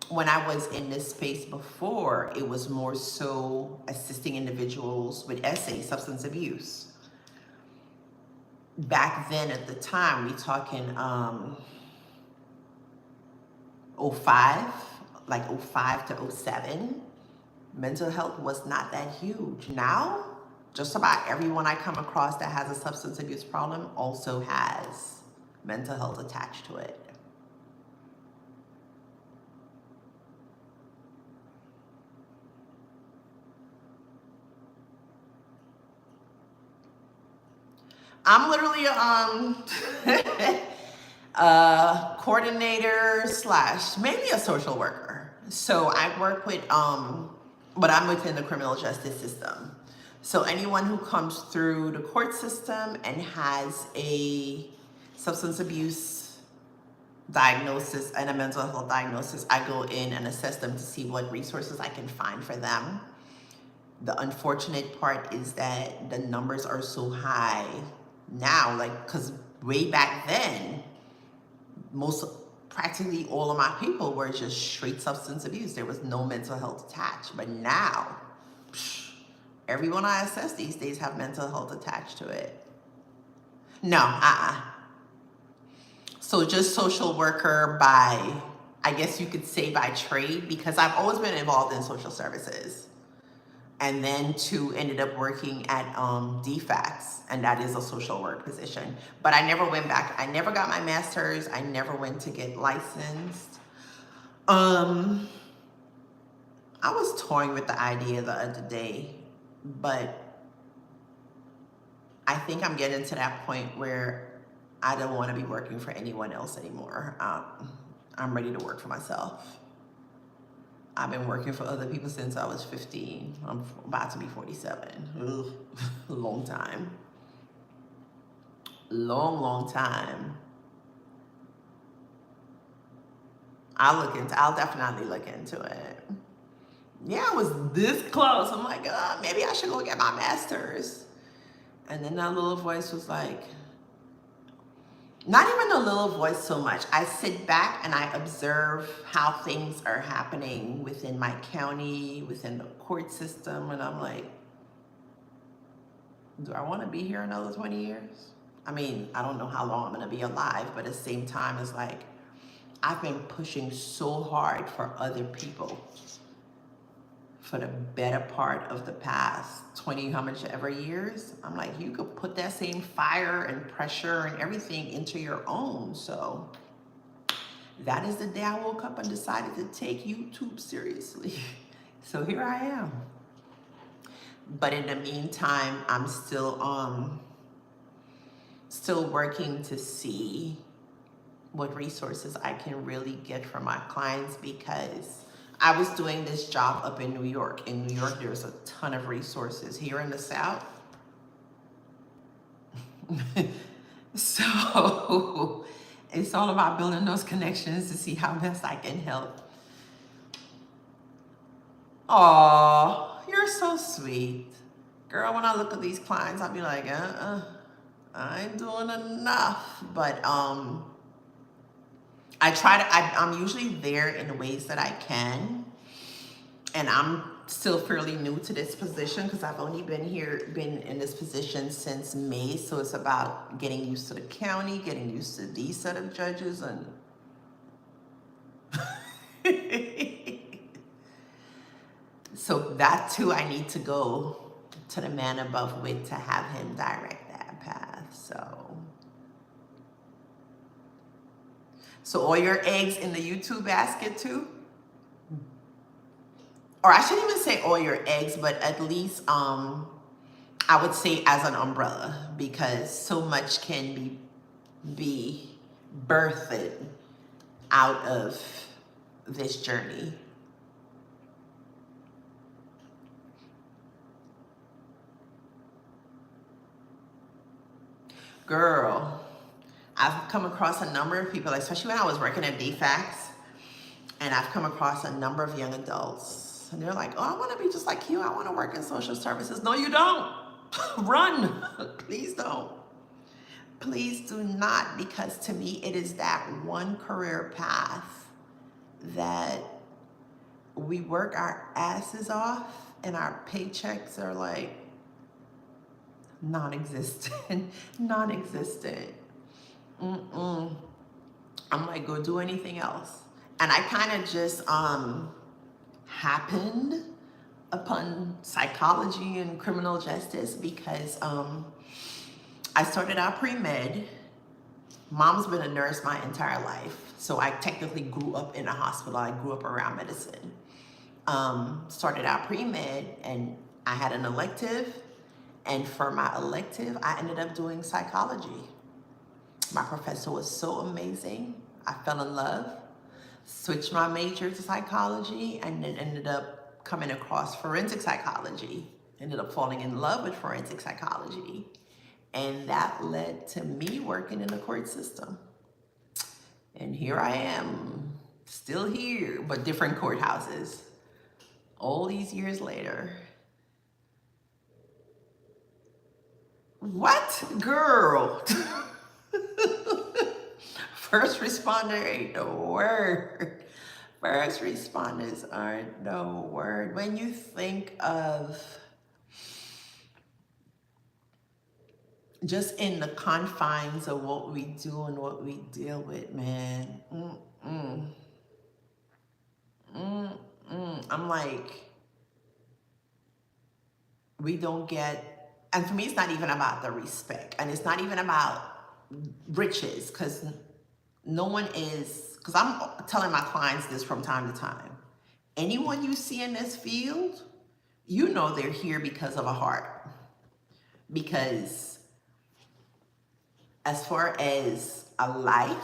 when I was in this space before, it was more so assisting individuals with substance abuse. Back then at the time, we talking 05, like 05 to 07, mental health was not that huge. Now, just about everyone I come across that has a substance abuse problem also has mental health attached to it. I'm literally a coordinator slash maybe a social worker. So I work with but I'm within the criminal justice system. So anyone who comes through the court system and has a substance abuse diagnosis and a mental health diagnosis, I go in and assess them to see what resources I can find for them. The unfortunate part is that the numbers are so high now, like, because way back then, practically all of my people were just straight substance abuse. There was no mental health attached. But now, everyone I assess these days have mental health attached to it. No, So just social worker by, I guess you could say by trade, because I've always been involved in social services. And then ended up working at DFACS, and that is a social work position. But I never went back. I never got my master's. I never went to get licensed. I was toying with the idea the other day, but I think I'm getting to that point where I don't want to be working for anyone else anymore. I'm ready to work for myself. I've been working for other people since I was 15. I'm about to be 47. Ugh. Long time. Long time. I'll definitely look into it. Yeah, I was this close. I'm like, maybe I should go get my master's. And then that little voice was like, not even a little voice so much. I sit back and I observe how things are happening within my county, within the court system, and I'm like, do I want to be here another 20 years? I mean, I don't know how long I'm going to be alive, but at the same time, it's like, I've been pushing so hard for other people for the better part of the past 20, how much ever years. I'm like, you could put that same fire and pressure and everything into your own. So that is the day I woke up and decided to take YouTube seriously. So here I am. But in the meantime, I'm still working to see what resources I can really get for my clients, because I was doing this job up in New York. In New York, there's a ton of resources. Here in the South, so it's all about building those connections to see how best I can help. Aw, you're so sweet. Girl, when I look at these clients, I'll be like, I ain't doing enough. But I'm usually there in the ways that I can. And I'm still fairly new to this position because I've only been in this position since May. So it's about getting used to the county, getting used to these set of judges, and so that too, I need to go to the man above with to have him direct that path. So all your eggs in the YouTube basket too? or I shouldn't even say all your eggs, but at least I would say as an umbrella, because so much can be birthed out of this journey. Girl, I've come across a number of people, especially when I was working at DFAX, and I've come across a number of young adults, and they're like, oh, I want to be just like you. I want to work in social services. No, you don't. Run. Please don't. Please do not, because to me, it is that one career path that we work our asses off and our paychecks are like non-existent, non-existent. I'm like, go do anything else. And I kind of just happened upon psychology and criminal justice because I started out pre-med. Mom's been a nurse my entire life, so I technically grew up in a hospital. I grew up around medicine. Started out pre-med, and I had an elective, and for my elective, I ended up doing psychology. My professor was so amazing. I fell in love, switched my major to psychology, and then ended up coming across forensic psychology. Ended up falling in love with forensic psychology. And that led to me working in the court system. And here I am, still here, but different courthouses, all these years later. What? Girl. First responder ain't the word. First responders aren't the word. When you think of just in the confines of what we do and what we deal with, man. I'm like, we don't get, and for me, it's not even about the respect, and it's not even about riches, because no one is, because I'm telling my clients this from time to time. Anyone you see in this field, you know they're here because of a heart. Because as far as a life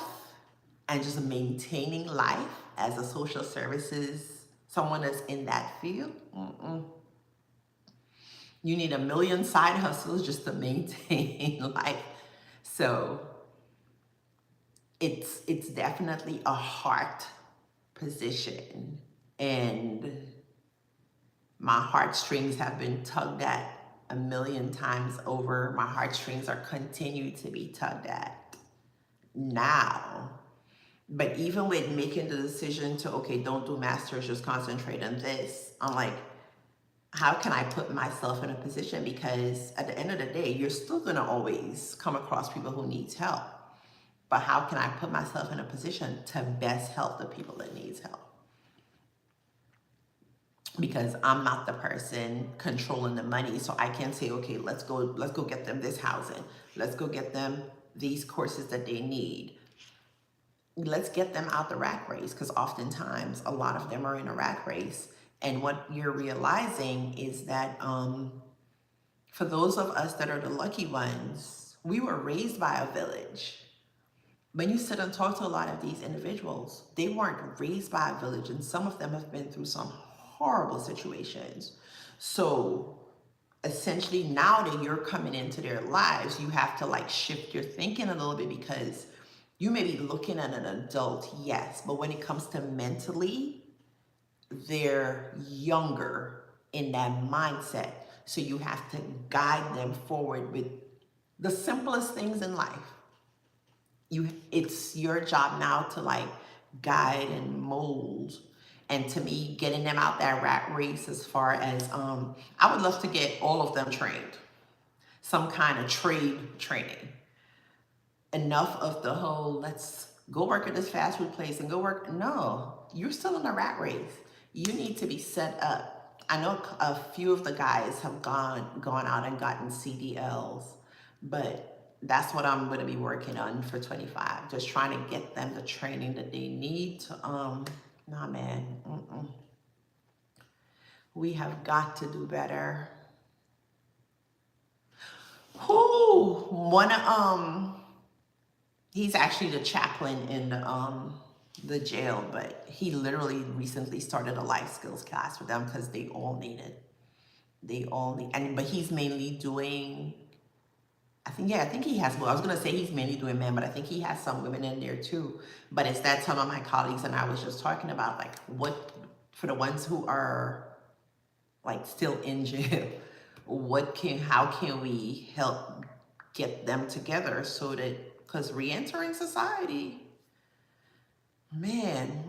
and just maintaining life as a social services, someone that's in that field, you need a million side hustles just to maintain life. So it's definitely a heart position, and my heartstrings have been tugged at a million times over. My heartstrings are continued to be tugged at now. But even with making the decision to, okay, don't do masters, just concentrate on this, I'm like, how can I put myself in a position? Because at the end of the day, you're still gonna always come across people who needs help. But how can I put myself in a position to best help the people that needs help? Because I'm not the person controlling the money, so I can say, okay, let's go get them this housing. Let's go get them these courses that they need. Let's get them out the rat race, because oftentimes a lot of them are in a rat race. And what you're realizing is that for those of us that are the lucky ones, we were raised by a village. When you sit and talk to a lot of these individuals, they weren't raised by a village, and some of them have been through some horrible situations. So essentially, now that you're coming into their lives, you have to like shift your thinking a little bit, because you may be looking at an adult, yes, but when it comes to mentally, they're younger in that mindset. So you have to guide them forward with the simplest things in life. It's your job now to like guide and mold. And to me, getting them out that rat race, as far as I would love to get all of them trained, some kind of trade training. Enough of the whole let's go work at this fast food place and go work. No, you're still in a rat race. You need to be set up. I know a few of the guys have gone out and gotten CDLs, but that's what I'm going to be working on for 25. Just trying to get them the training that they need to, nah, man. We have got to do better. Who he's actually the chaplain in the jail, but he literally recently started a life skills class for them because they all need it. They all need, and but he's mainly doing, I think he has, well, I was gonna say he's mainly doing men, but I think he has some women in there too. But it's that some of my colleagues and I was just talking about, like, what, for the ones who are like still in jail, how can we help get them together so that, because re-entering society, man,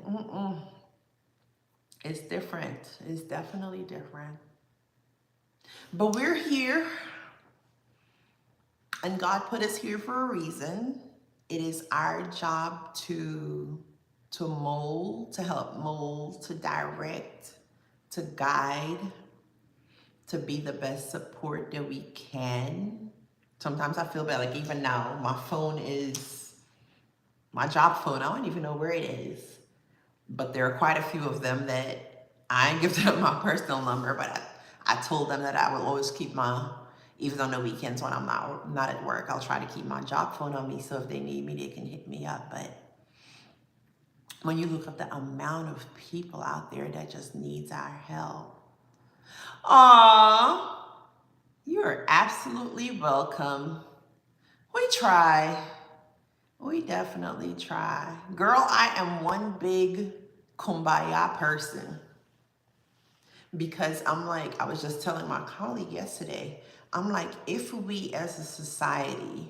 it's different. It's definitely different. But we're here, and God put us here for a reason. It is our job to mold, to help mold, to direct, to guide, to be the best support that we can. Sometimes I feel bad, like even now, my phone is my job phone. I don't even know where it is. But there are quite a few of them that I ain't give them my personal number, but I told them that I will always keep even on the weekends when I'm not at work, I'll try to keep my job phone on me, so if they need me, they can hit me up. But when you look at the amount of people out there that just needs our help, aw, you are absolutely welcome. We try. We definitely try. Girl, I am one big kumbaya person, because I'm like, I was just telling my colleague yesterday, I'm like, if we as a society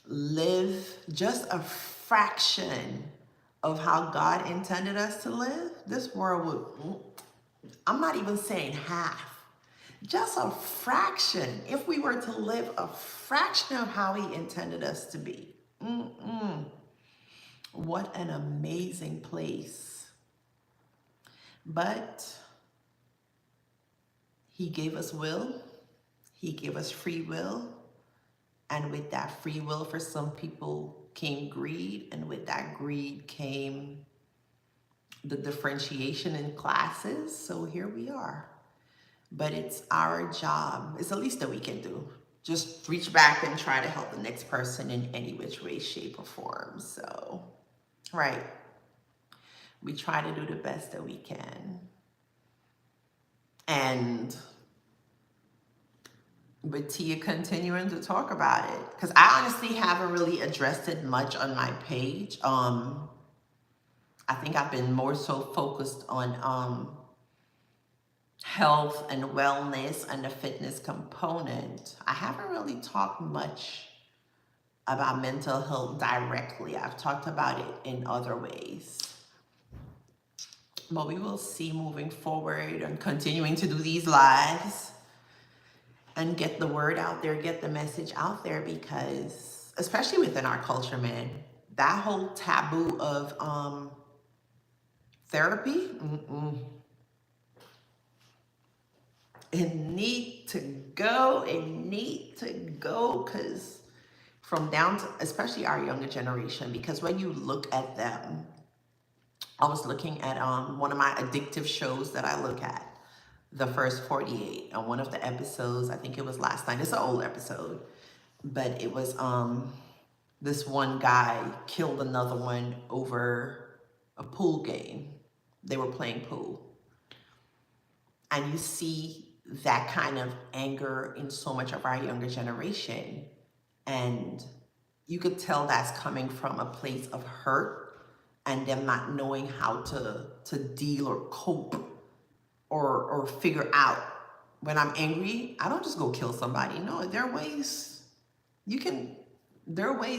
live just a fraction of how God intended us to live, this world would, I'm not even saying half, just a fraction. If we were to live a fraction of how he intended us to be, what an amazing place. But he gave us will, he gave us free will, and with that free will, for some people came greed, and with that greed came the differentiation in classes. So here we are. But it's our job, it's the least that we can do. Just reach back and try to help the next person in any which way, shape, or form. So, right. We try to do the best that we can. And with Tia continuing to talk about it, because I honestly haven't really addressed it much on my page. I think I've been more so focused on health and wellness and the fitness component. I haven't really talked much about mental health directly. I've talked about it in other ways. But we will see moving forward and continuing to do these lives and get the word out there, get the message out there, because especially within our culture, man, that whole taboo of therapy, it need to go, because from down to, especially our younger generation, because when you look at them, I was looking at one of my addictive shows that I look at, The First 48, on one of the episodes, I think it was last night, it's an old episode, but it was this one guy killed another one over a pool game. They were playing pool. And you see that kind of anger in so much of our younger generation. And you could tell that's coming from a place of hurt and them not knowing how to deal or cope or figure out, when I'm angry, I don't just go kill somebody. No, there are ways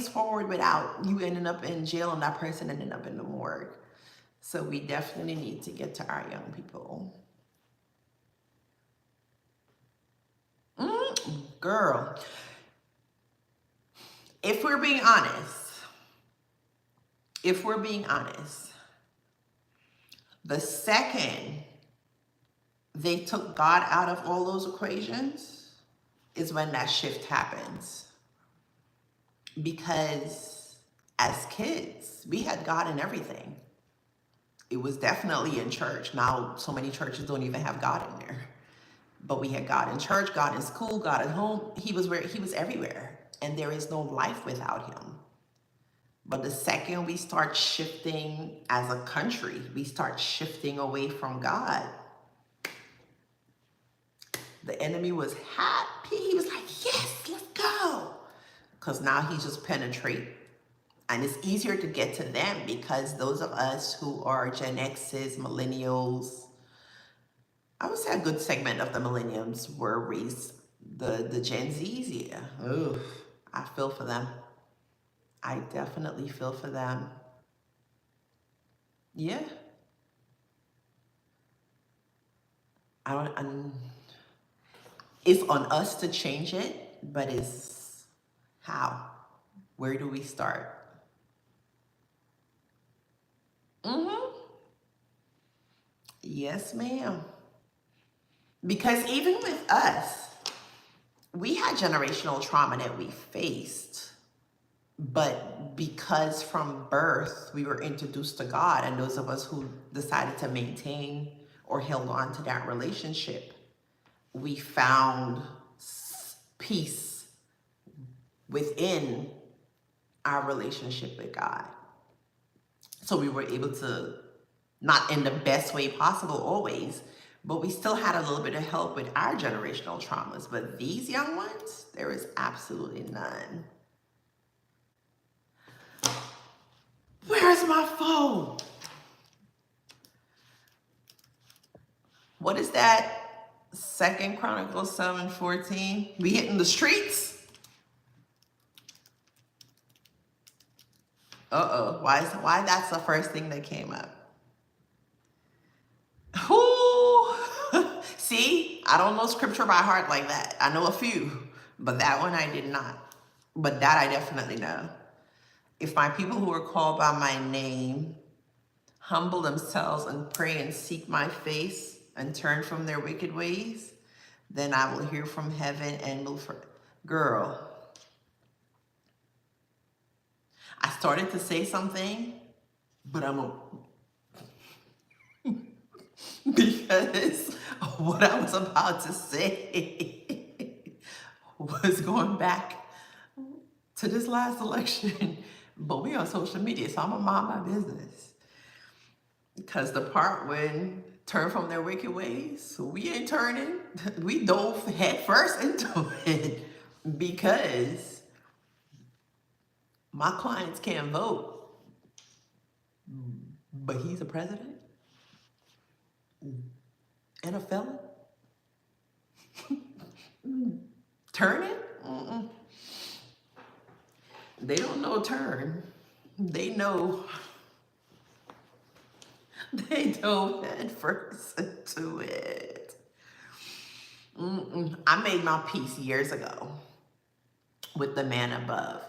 forward without you ending up in jail and that person ending up in the morgue. So we definitely need to get to our young people. Girl, if we're being honest, the second they took God out of all those equations is when that shift happens. Because as kids, we had God in everything. It was definitely in church. Now, so many churches don't even have God in there. But we had God in church, God in school, God at home. He was everywhere. And there is no life without him. But the second we start shifting as a country, we start shifting away from God, the enemy was happy. He was like, yes, let's go. Because now he just penetrate. And it's easier to get to them because those of us who are Gen X's, millennials, I would say a good segment of the millenniums were raised, the Gen Zs, yeah. Ooh, I feel for them. I definitely feel for them. Yeah. It's on us to change it, but it's how? Where do we start? Mm-hmm. Yes, ma'am. Because even with us, we had generational trauma that we faced. But because from birth we were introduced to God, and those of us who decided to maintain or held on to that relationship, we found peace within our relationship with God. So we were able to, not in the best way possible always, but we still had a little bit of help with our generational traumas. But these young ones, there is absolutely none. Where's my phone? What is that? 2 Chronicles 7:14. We hitting the streets? Uh-oh. Why that's the first thing that came up? Who? See, I don't know scripture by heart like that. I know a few, but that one I did not. But that I definitely know. If my people who are called by my name humble themselves and pray and seek my face and turn from their wicked ways, then I will hear from heaven and will girl. I started to say something, but because what I was about to say was going back to this last election. But we on social media, so I'm gonna mind my business. Because the part when turn from their wicked ways, we ain't turning. We dove head first into it because my clients can't vote, but he's a president and a felon. Turning? Mm-mm. They don't know turn. They know. They dove head first into it. I made my peace years ago with the man above.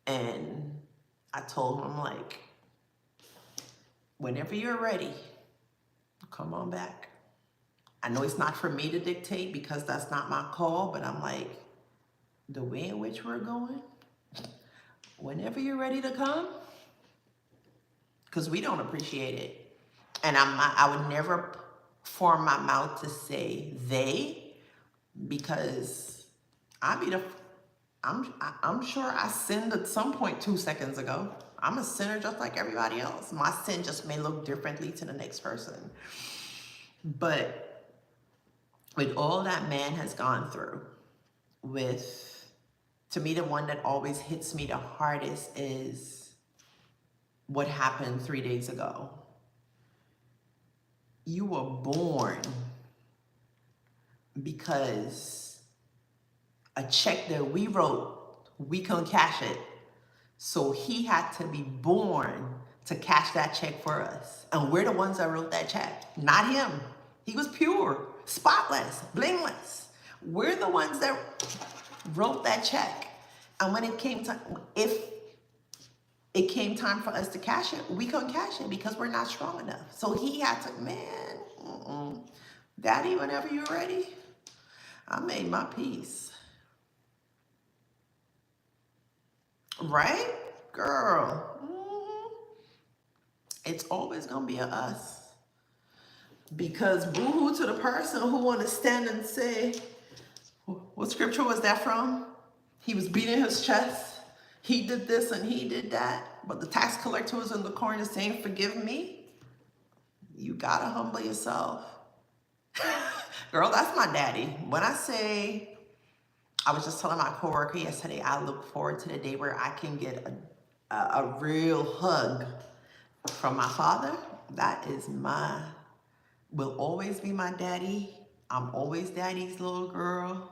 And I told him, like, whenever you're ready, come on back. I know it's not for me to dictate because that's not my call, but I'm like, the way in which we're going, whenever you're ready to come, because we don't appreciate it. And I would never form my mouth to say they, because I'm sure I sinned at some point 2 seconds ago. I'm a sinner just like everybody else. My sin just may look differently to the next person. But with all that man has gone through, to me, the one that always hits me the hardest is what happened 3 days ago. You were born because a check that we wrote, we couldn't cash it. So he had to be born to cash that check for us. And we're the ones that wrote that check, not him. He was pure, spotless, blameless. We're the ones that wrote that check. And when it came time, if it came time for us to cash it, we couldn't cash it because we're not strong enough. So he had to, man, Daddy, whenever you're ready, I made my peace. Right? Girl. It's always gonna be a us. Because boo-hoo to the person who want to stand and say, what scripture was that from? He was beating his chest. He did this and he did that. But the tax collector was in the corner saying, forgive me. You gotta humble yourself. Girl, that's my daddy. When I say, I was just telling my coworker yesterday, I look forward to the day where I can get a real hug from my father. That is will always be my daddy. I'm always daddy's little girl.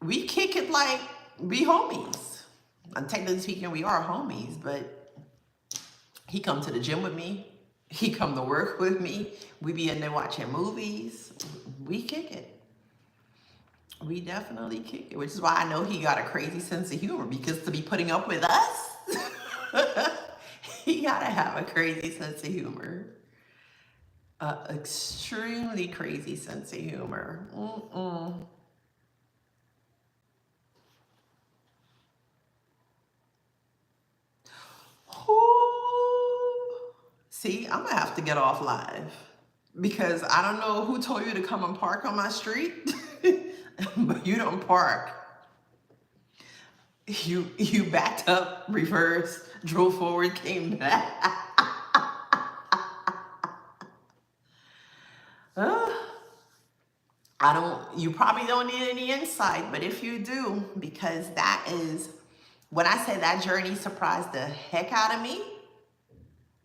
We kick it like we homies. And technically speaking, we are homies, but he come to the gym with me. He come to work with me. We be in there watching movies. We kick it. We definitely kick it, which is why I know he got a crazy sense of humor, because to be putting up with us, he gotta have a crazy sense of humor. Extremely crazy sense of humor. Ooh. See, I'm gonna have to get off live because I don't know who told you to come and park on my street, but you don't park. You backed up, reversed, drove forward, came back. You probably don't need any insight, but if you do, because that is, when I say that journey surprised the heck out of me,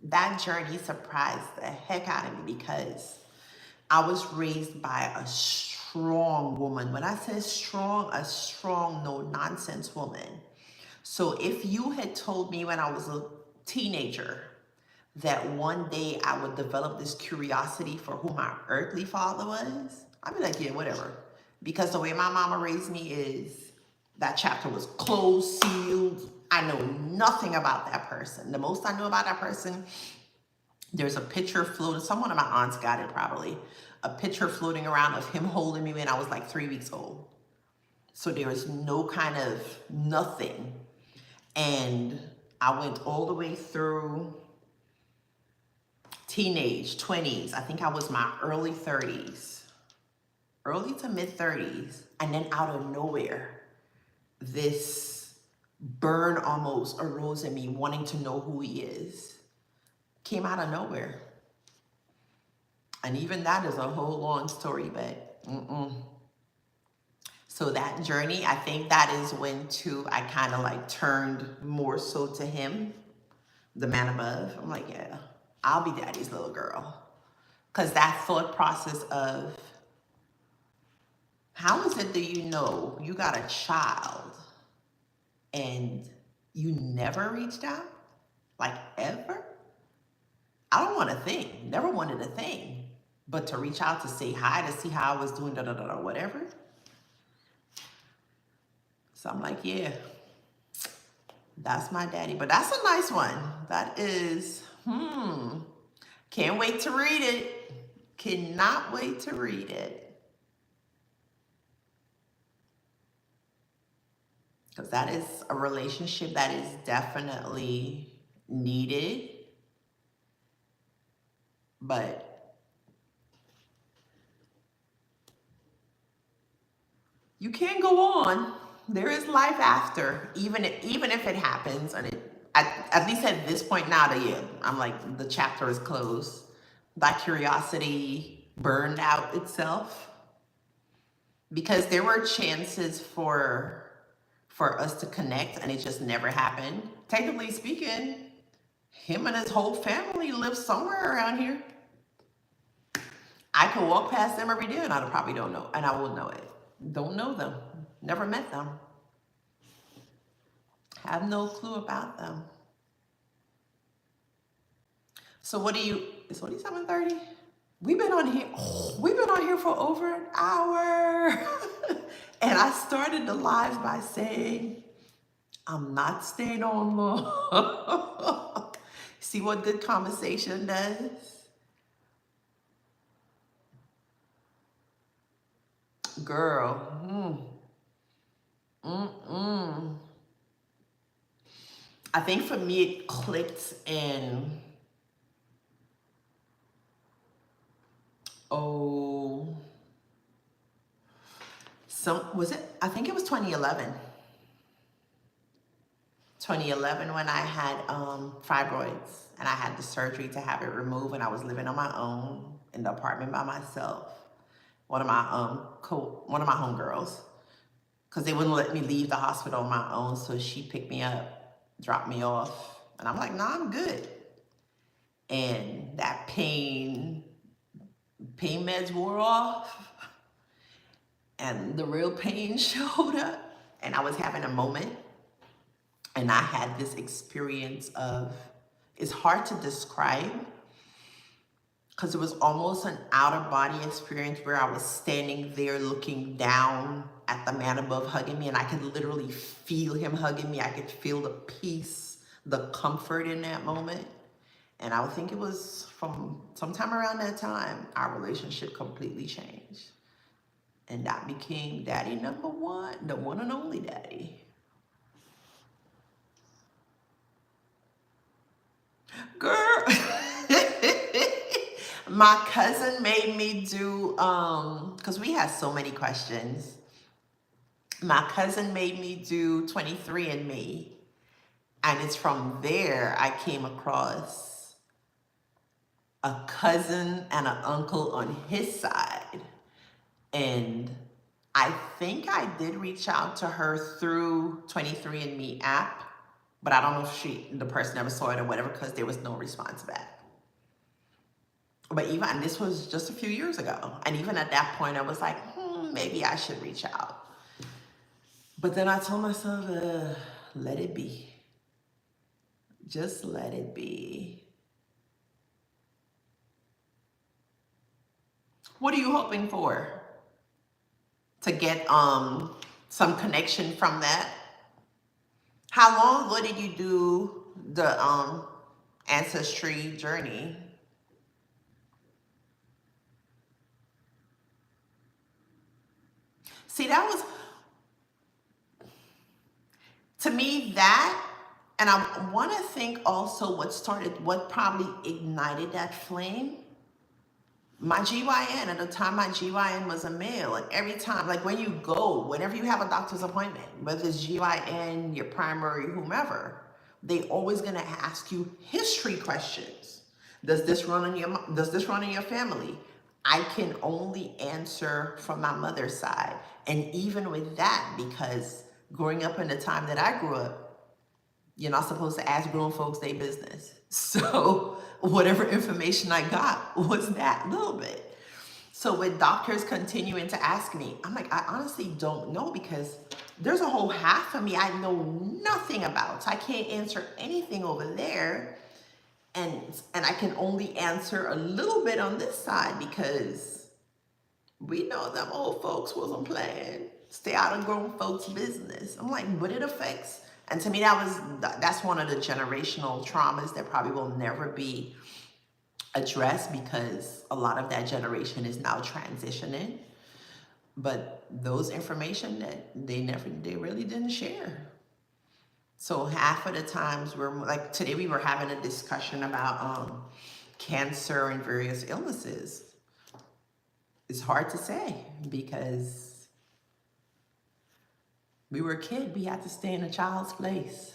that journey surprised the heck out of me because I was raised by a strong woman. When I say strong, a strong, no nonsense woman. So if you had told me when I was a teenager that one day I would develop this curiosity for who my earthly father was, I'd be like, yeah, whatever. Because the way my mama raised me is that chapter was closed, sealed. I know nothing about that person. The most I knew about that person, there's a picture floating. Someone of my aunts got it probably. A picture floating around of him holding me when I was like 3 weeks old. So there was no kind of nothing. And I went all the way through teenage, 20s. I think I was my early 30s, early to mid 30s. And then out of nowhere, this burn almost arose in me wanting to know who he is. Came out of nowhere. And even that is a whole long story, but So that journey, I think that is when too, I kind of like turned more so to him, the man above. I'm like, yeah, I'll be daddy's little girl. Because that thought process of, how is it that you know you got a child and you never reached out? Like ever? I don't want a thing. Never wanted a thing. But to reach out to say hi, to see how I was doing, whatever. So I'm like, yeah, that's my daddy. But that's a nice one. That is, can't wait to read it. Cannot wait to read it. Because that is a relationship that is definitely needed. But you can't go on. There is life after, even if it happens. And at least at this point now, I'm like, the chapter is closed. That curiosity burned out itself. Because there were chances for us to connect, and it just never happened. Technically speaking, him and his whole family live somewhere around here. I could walk past them every day and I probably don't know, and I wouldn't know it. Don't know them. Never met them. Have no clue about them. So what do you, it's only 7:30? We've been on here for over an hour. And I started the live by saying, I'm not staying on long. See what good conversation does? Girl. I think for me it clicked in oh, was it? I think it was 2011. 2011 when I had fibroids and I had the surgery to have it removed, and I was living on my own in the apartment by myself. One of my homegirls, because they wouldn't let me leave the hospital on my own, so she picked me up, dropped me off, and I'm like, nah, I'm good. And that pain meds wore off, and the real pain showed up, and I was having a moment, and I had this experience of, it's hard to describe, because it was almost an out-of-body experience where I was standing there looking down at the man above hugging me, and I could literally feel him hugging me. I could feel the peace, the comfort in that moment. And I would think it was from sometime around that time, our relationship completely changed. And that became daddy number one, the one and only daddy. Girl, my cousin made me do, because we had so many questions. My cousin made me do 23andMe. And it's from there I came across a cousin and an uncle on his side. And I think I did reach out to her through 23andMe app, but I don't know if the person ever saw it or whatever, because there was no response back. But even, this was just a few years ago. And even at that point, I was like, maybe I should reach out. But then I told myself, let it be. Just let it be. What are you hoping for? To get some connection from that? How long ago did you do the ancestry journey? See, that was, to me, that, and I want to think also what probably ignited that flame. My GYN, at the time my GYN was a male, and every time, like whenever you have a doctor's appointment, whether it's GYN, your primary, whomever, they always gonna ask you history questions. Does this run in your family? I can only answer from my mother's side. And even with that, because growing up in the time that I grew up, you're not supposed to ask grown folks their business. So whatever information I got was that little bit. So with doctors continuing to ask me, I'm like, I honestly don't know, because there's a whole half of me I know nothing about. So I can't answer anything over there. And I can only answer a little bit on this side, because we know them old folks wasn't playing. Stay out of grown folks' business. I'm like, but it affects. And to me, that's one of the generational traumas that probably will never be addressed, because a lot of that generation is now transitioning. But those information that they really didn't share. So half of the times like today we were having a discussion about cancer and various illnesses. It's hard to say, because we were a kid, we had to stay in a child's place.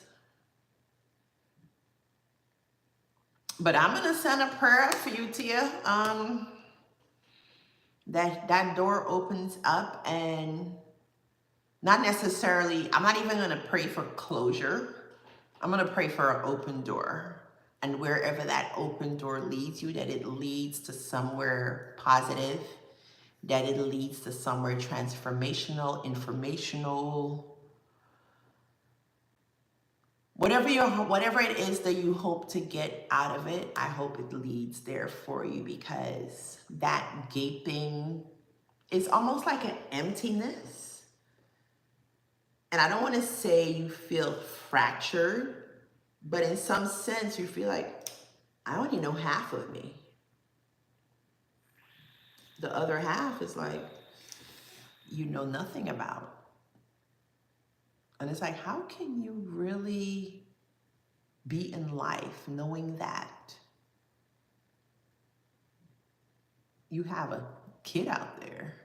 But I'm gonna send a prayer for you, Tia. That door opens up, and not necessarily, I'm not even gonna pray for closure. I'm gonna pray for an open door. And wherever that open door leads you, that it leads to somewhere positive, that it leads to somewhere transformational, informational, whatever it is that you hope to get out of it, I hope it leads there for you, because that gaping is almost like an emptiness. And I don't want to say you feel fractured, but in some sense you feel like, I only know half of me. The other half is like, you know nothing about. And it's like, how can you really be in life knowing that? you have a kid out there.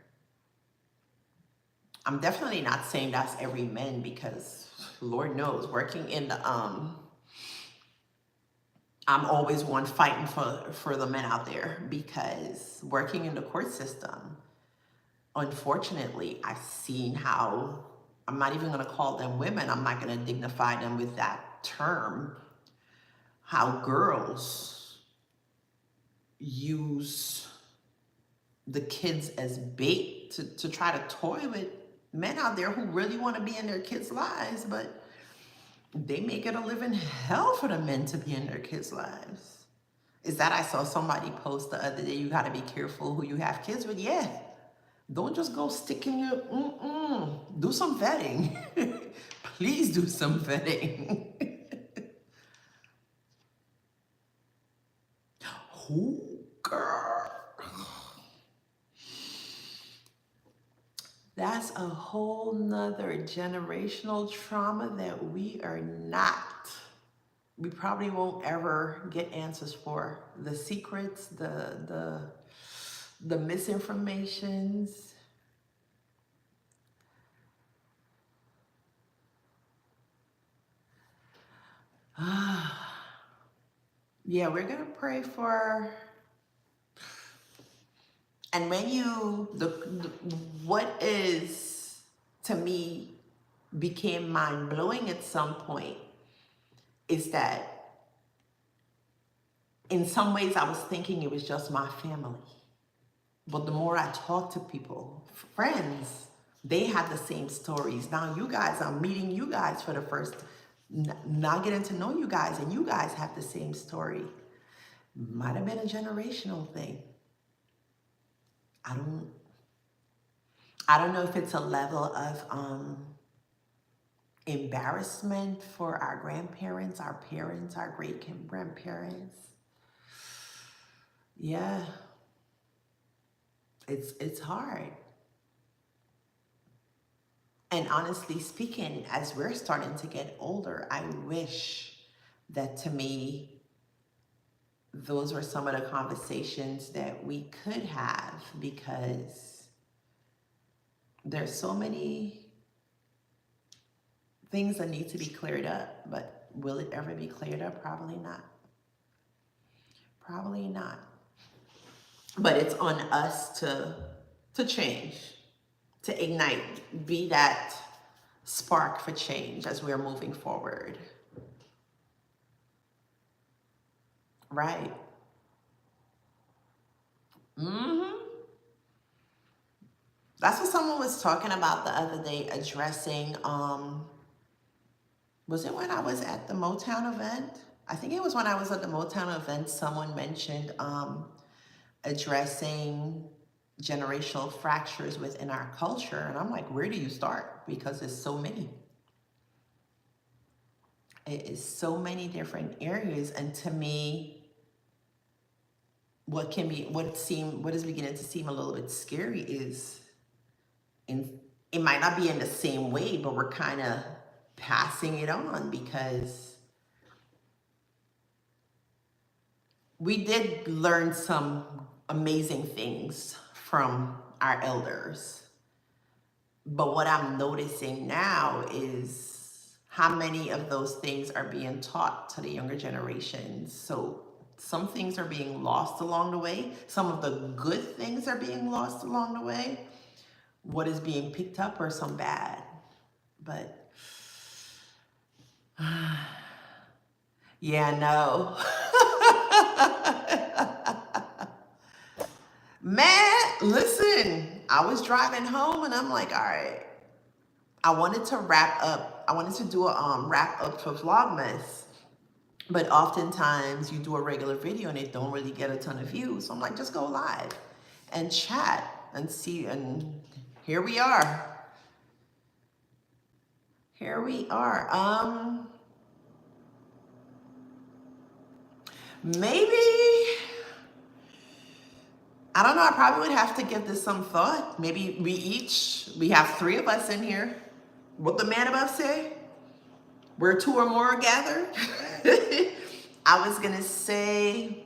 I'm definitely not saying that's every man, because Lord knows, working in the I'm always one fighting for the men out there, because working in the court system, unfortunately, I've seen how, I'm not even going to call them women, I'm not going to dignify them with that term, how girls use the kids as bait to try to toy with men out there who really want to be in their kids' lives, but they make it a living hell for the men to be in their kids' lives. Is that, I saw somebody post the other day, you got to be careful who you have kids with. Yeah. Don't just go sticking your, do some vetting. Please do some vetting. Who, girl? That's a whole nother generational trauma that we probably won't ever get answers for. The secrets, the misinformations. Yeah, we're gonna pray for. And when what is, to me, became mind blowing at some point is that in some ways I was thinking it was just my family. But the more I talk to people, friends, they had the same stories. Now you guys, I'm meeting you guys for the first, now getting to know you guys, and you guys have the same story. Might have been a generational thing. I don't know if it's a level of embarrassment for our grandparents, our parents, our great-grandparents. Yeah, it's hard. And honestly speaking, as we're starting to get older, I wish that, to me, those were some of the conversations that we could have, because there's so many things that need to be cleared up, but will it ever be cleared up? Probably not. Probably not. But it's on us to change, to ignite, be that spark for change as we're moving forward. Right. That's what someone was talking about the other day, addressing, was it when I was at the Motown event? I think it was when I was at the Motown event, someone mentioned addressing generational fractures within our culture. And I'm like, where do you start? Because there's so many. It is so many different areas. And to me, what is beginning to seem a little bit scary is, it might not be in the same way, but we're kind of passing it on, because we did learn some amazing things from our elders. But what I'm noticing now is how many of those things are being taught to the younger generations. So some things are being lost along the way. Some of the good things are being lost along the way. What is being picked up are some bad. But yeah, no. Man, listen, I was driving home and I'm like, all right, I wanted to wrap up. I wanted to do a wrap up for Vlogmas. But oftentimes you do a regular video and it don't really get a ton of views. So I'm like, just go live and chat and see. And here we are. Here we are. Maybe, I don't know, I probably would have to give this some thought. Maybe we have 3 of us in here. What the man above say? Where 2 or more are gathered. I was gonna say,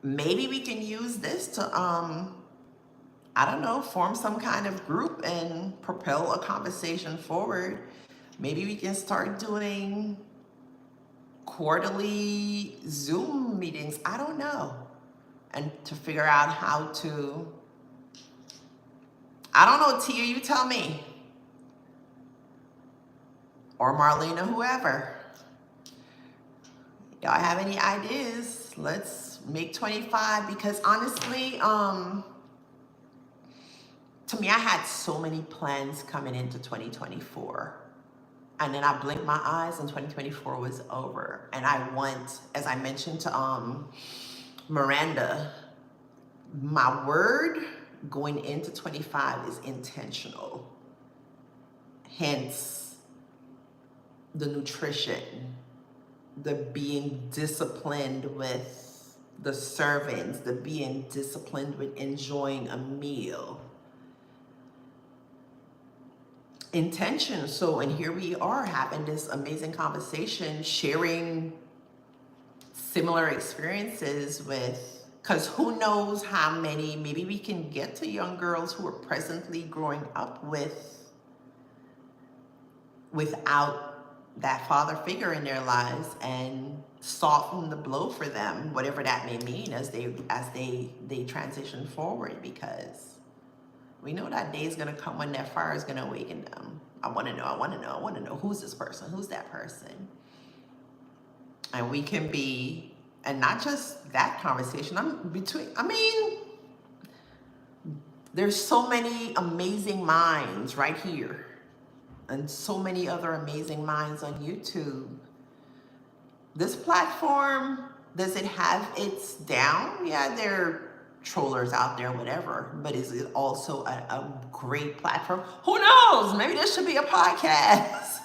maybe we can use this to, I don't know, form some kind of group and propel a conversation forward. Maybe we can start doing quarterly Zoom meetings. I don't know. And to figure out how to, I don't know, Tia, you tell me. Or Marlena, whoever. Y'all have any ideas? Let's make 25, because honestly, to me, I had so many plans coming into 2024. And then I blinked my eyes and 2024 was over. And I want, as I mentioned to Miranda, my word going into 25 is intentional. Hence, the nutrition, the being disciplined with the servings, the being disciplined with enjoying a meal. Intention. So, and here we are having this amazing conversation, sharing similar experiences with, because who knows how many, maybe we can get to young girls who are presently growing up without that father figure in their lives, and soften the blow for them, whatever that may mean, as they transition forward, because we know that day is going to come when that fire is going to awaken them. I want to know who's this person, who's that person. And we can be, and not just that conversation, there's so many amazing minds right here, and so many other amazing minds on YouTube. This platform, does it have its down? Yeah, there are trollers out there, whatever, but is it also a great platform? Who knows? Maybe this should be a podcast.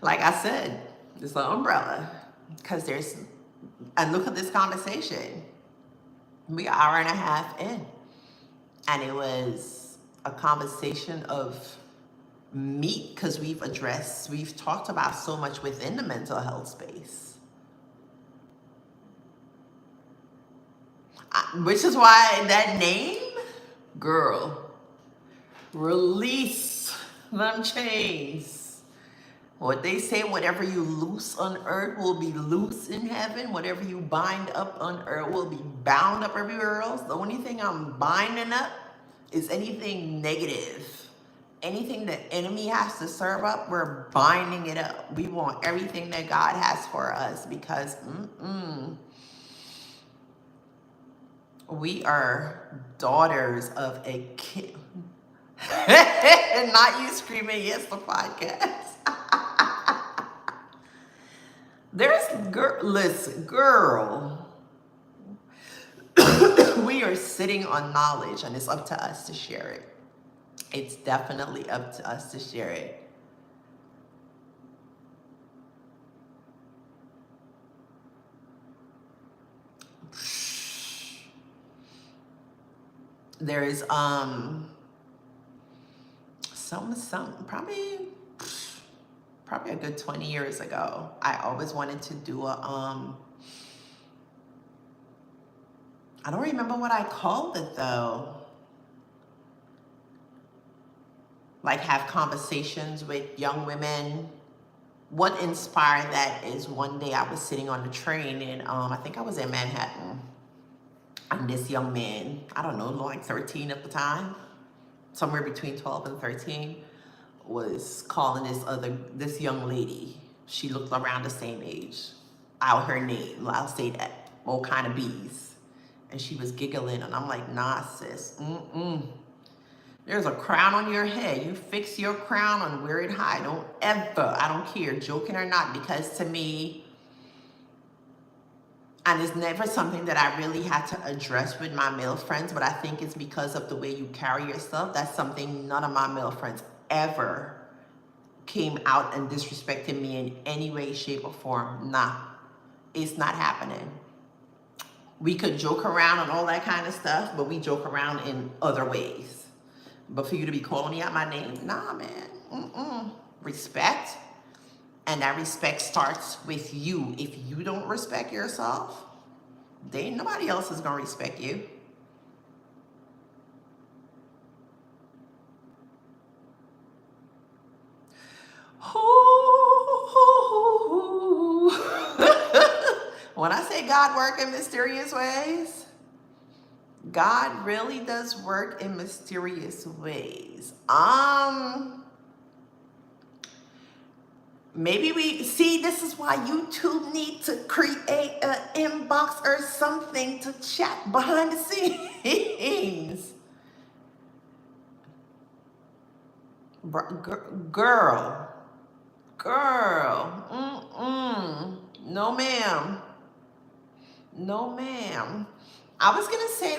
Like I said, it's an umbrella, because and look at this conversation. We are an hour and a half in, and it was a conversation of meat, because we've talked about so much within the mental health space. Which is why that name, girl, release them chains. What they say, whatever you loose on earth will be loose in heaven. Whatever you bind up on earth will be bound up everywhere else. The only thing I'm binding up is anything negative. Anything the enemy has to serve up, we're binding it up. We want everything that God has for us, because we are daughters of a king. And not you screaming, yes, the podcast. Listen, girl. We are sitting on knowledge, and it's up to us to share it. It's definitely up to us to share it. There is probably a good 20 years ago, I always wanted to do I don't remember what I called it though. Like, have conversations with young women. What inspired that is, one day I was sitting on the train, and I think I was in Manhattan, and this young man, I don't know, like 13 at the time, somewhere between 12 and 13, was calling this young lady. She looked around the same age. Her name, I'll say that, all kind of bees. And she was giggling, and I'm like, nah, sis, There's a crown on your head. You fix your crown and wear it high. Don't ever, I don't care, joking or not, because to me, and it's never something that I really had to address with my male friends, but I think it's because of the way you carry yourself. That's something none of my male friends ever came out and disrespected me in any way, shape, or form. Nah, it's not happening. We could joke around and all that kind of stuff, but we joke around in other ways. But for you to be calling me out my name, nah, man. Respect. And that respect starts with you. If you don't respect yourself, then nobody else is gonna respect you. When I say God work in mysterious ways, God really does work in mysterious ways. Maybe we see, this is why YouTube need to create an inbox or something to chat behind the scenes. Girl, no ma'am, no ma'am. I was gonna say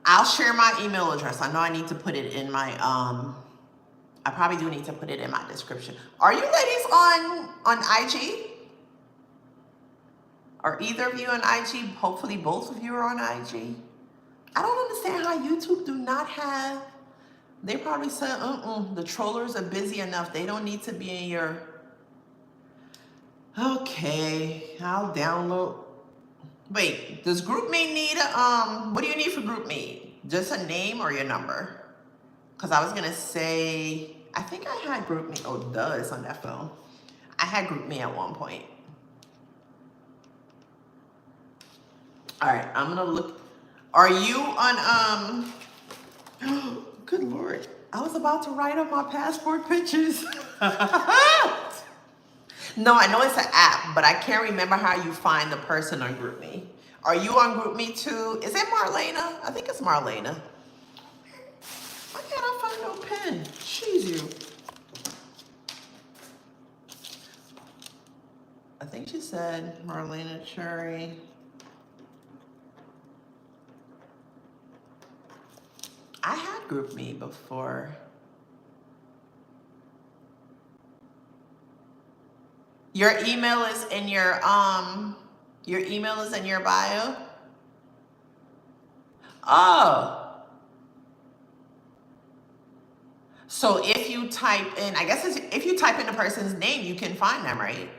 I'll share my email address. I know I need to put it in my, I probably do need to put it in my description. Are you ladies on IG? Are either of you on IG? Hopefully both of you are on IG. I don't understand how YouTube do not have, they probably said, the trollers are busy enough. They don't need to be in your, okay, I'll download. Wait, does GroupMe need what do you need for GroupMe? Just a name or your number? Because I was gonna say, I think I had GroupMe. Oh, duh, it's on that phone. I had GroupMe at one point. All right, I'm gonna look. Are you on good Lord. I was about to write up my passport pictures. No, I know it's an app, but I can't remember how you find the person on GroupMe. Are you on GroupMe too? Is it Marlena? I think it's Marlena. Why can't I find no pen? Jeez, you. I think she said Marlena Cherry. I had GroupMe before. Your email is in your email is in your bio? Oh. So if you type in, I guess if you type in the person's name, you can find them, right?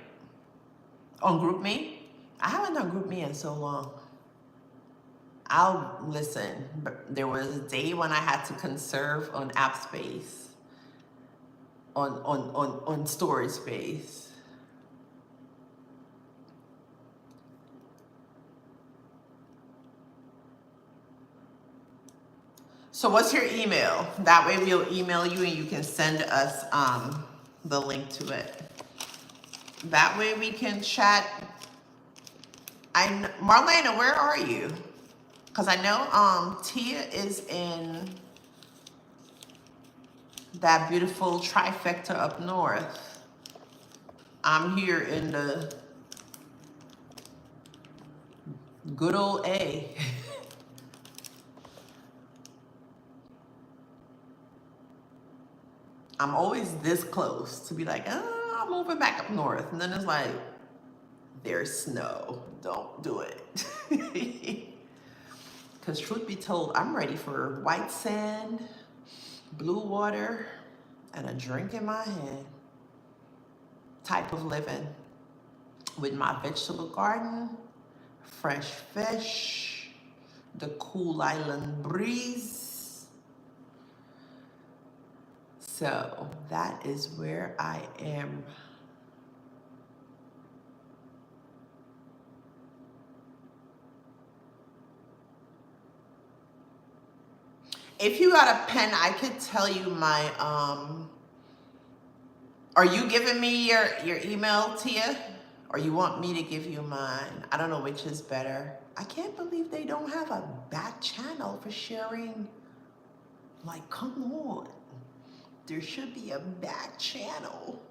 On GroupMe? I haven't done GroupMe in so long. I'll listen. But there was a day when I had to conserve on app space, on storage space. So what's your email? That way we'll email you and you can send us the link to it. That way we can chat. Marlena, where are you? Because I know Tia is in that beautiful trifecta up north. I'm here in the good old A. I'm always this close to be like, oh, I'm moving back up north. And then it's like, there's snow. Don't do it. Because truth be told, I'm ready for white sand, blue water, and a drink in my hand type of living. With my vegetable garden, fresh fish, the cool island breeze. So that is where I am. If you got a pen, I could tell you my, are you giving me your email, Tia? Or you want me to give you mine? I don't know which is better. I can't believe they don't have a back channel for sharing. Like, come on. There should be a back channel.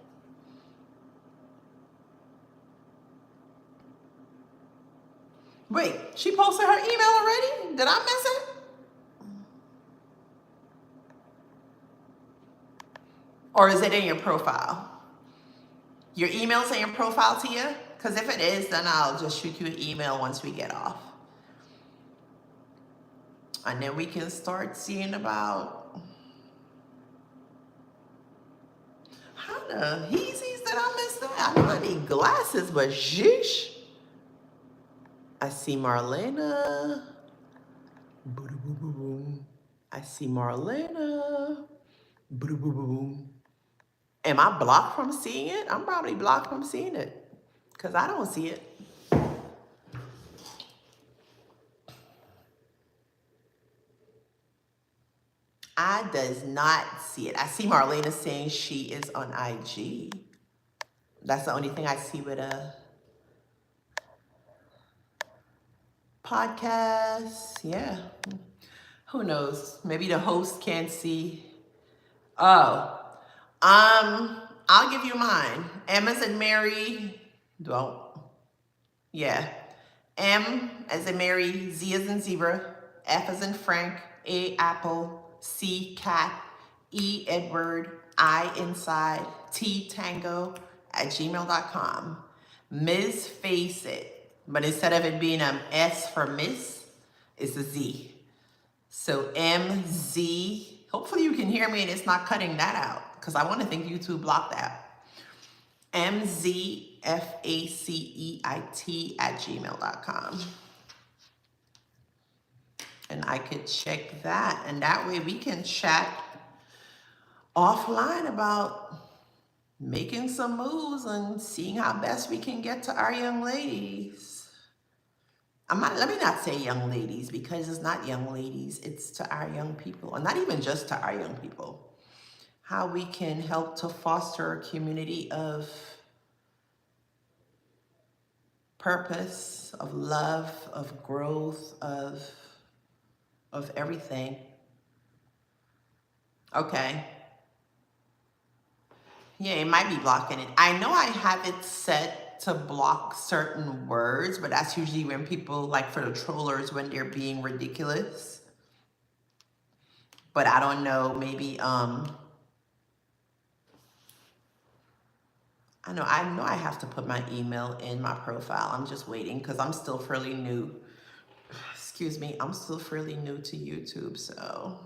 Wait, she posted her email already? Did I miss it? Or is it in your profile? Your email's in your profile, Tia? Because if it is, then I'll just shoot you an email once we get off. And then we can start seeing about of Yeezys that I missed out. I know I need glasses, but sheesh. I see Marlena. Boom. I see Marlena. Boom. Am I blocked from seeing it? I'm probably blocked from seeing it because I don't see it. I does not see it. I see Marlena saying she is on IG. That's the only thing I see with a podcast. Yeah. Who knows? Maybe the host can't see. Oh. I'll give you mine. M as in Mary. Don't. Yeah. M as in Mary, Z as in zebra, F as in Frank, A apple, C cat, E Edward, I inside, T tango @gmail.com. Ms. Face It. But instead of it being an S for Miss, it's a Z. So MZ. Hopefully you can hear me and it's not cutting that out because I want to think YouTube blocked that. MZFACEIT @gmail.com. And I could check that. And that way we can chat offline about making some moves and seeing how best we can get to our young ladies. Let me not say young ladies because it's not young ladies. It's to our young people. And not even just to our young people. How we can help to foster a community of purpose, of love, of growth, of everything. Okay. Yeah, it might be blocking it. I know I have it set to block certain words, but that's usually when people, like for the trollers, when they're being ridiculous. But I don't know, maybe, I know I have to put my email in my profile. I'm just waiting because I'm still fairly new. Excuse me, I'm still fairly new to YouTube, so.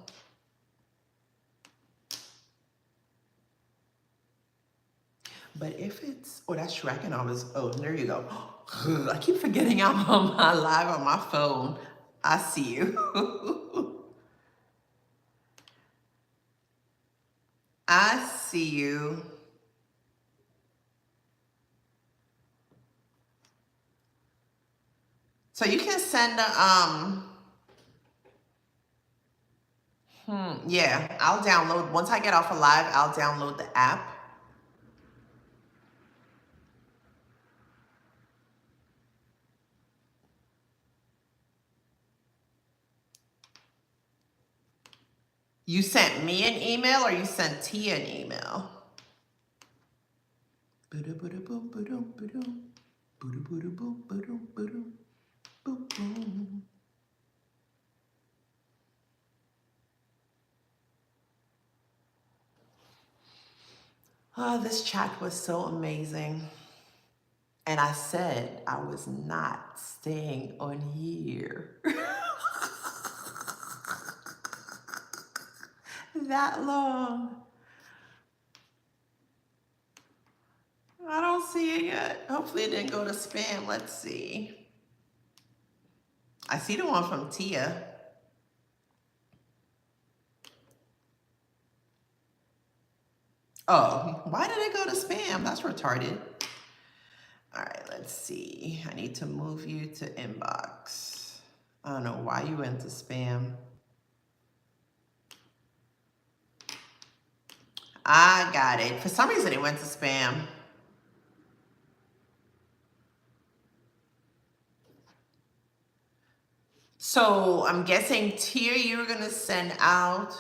But if it's, oh, that's true. I can always, oh, there you go. I keep forgetting I'm on my live on my phone. I see you. I see you. So you can send a, yeah, I'll download, once I get off a live, I'll download the app. You sent me an email or you sent Tia an email? Oh, this chat was so amazing. And I said I was not staying on here that long. I don't see it yet. Hopefully it didn't go to spam. Let's see. I see the one from Tia. Oh, why did it go to spam? That's retarded. All right, let's see. I need to move you to inbox. I don't know why you went to spam. I got it. For some reason, it went to spam. So I'm guessing, Tia, you were going to send out...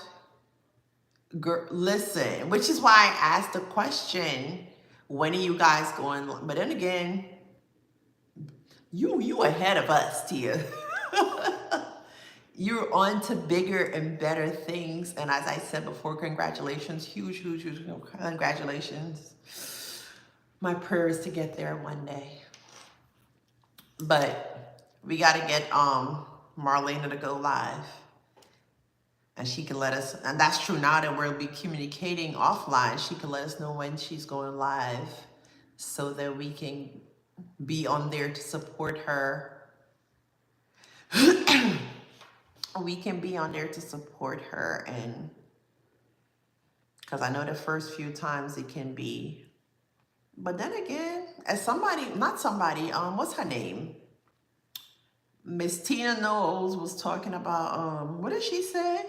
Listen, which is why I asked the question, when are you guys going? But then again, you ahead of us, Tia. You're on to bigger and better things. And as I said before, congratulations. Huge, huge, huge congratulations. My prayer is to get there one day. But we got to get Marlena to go live. And she can let us, and that's true now that we'll be communicating offline, she can let us know when she's going live so that we can be on there to support her. We can be on there to support her, and because I know the first few times it can be, but then again, as somebody, not somebody, what's her name? Miss Tina Knowles was talking about, what did she say?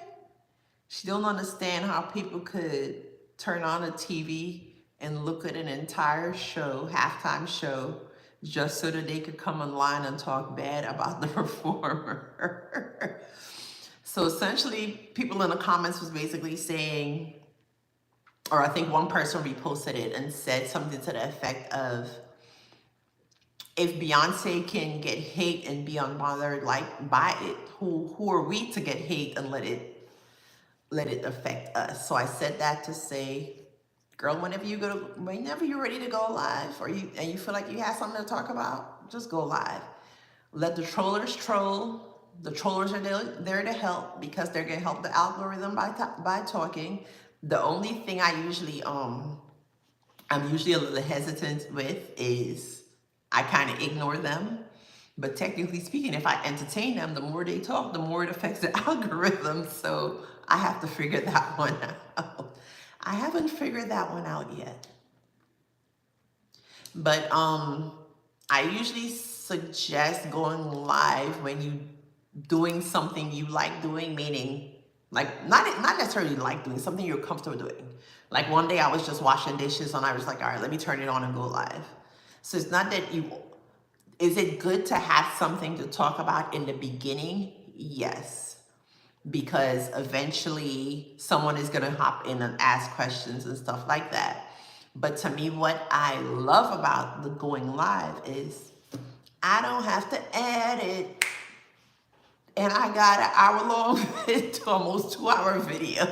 She don't understand how people could turn on a TV and look at an entire show, halftime show, just so that they could come online and talk bad about the performer. So essentially, people in the comments was basically saying, or I think one person reposted it and said something to the effect of, if Beyonce can get hate and be unbothered like by it, who are we to get hate and let it affect us? So I said that to say, girl, whenever you're ready to go live, or you feel like you have something to talk about, just go live. Let the trollers troll. The trollers are there to help because they're gonna help the algorithm by talking. The only thing I'm usually a little hesitant with is I kind of ignore them. But technically speaking, if I entertain them, the more they talk, the more it affects the algorithm. So I have to figure that one out. I haven't figured that one out yet. But I usually suggest going live when you doing something you like doing, meaning like not necessarily like doing something you're comfortable doing. Like one day I was just washing dishes and I was like, all right, let me turn it on and go live. So it's not that is it good to have something to talk about in the beginning? Yes, because eventually someone is going to hop in and ask questions and stuff like that. But to me, what I love about the going live is I don't have to edit. And I got an hour-long to almost 2-hour video.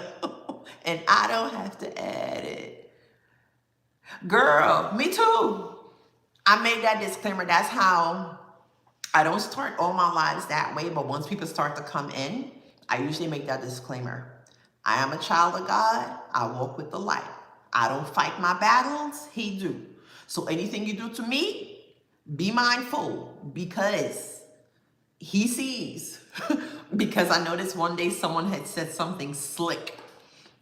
And I don't have to edit. Girl, me too. I made that disclaimer. That's how I don't start all my lives that way. But once people start to come in, I usually make that disclaimer. I am a child of God. I walk with the light. I don't fight my battles. He do. So anything you do to me, be mindful because he sees. Because I noticed one day someone had said something slick.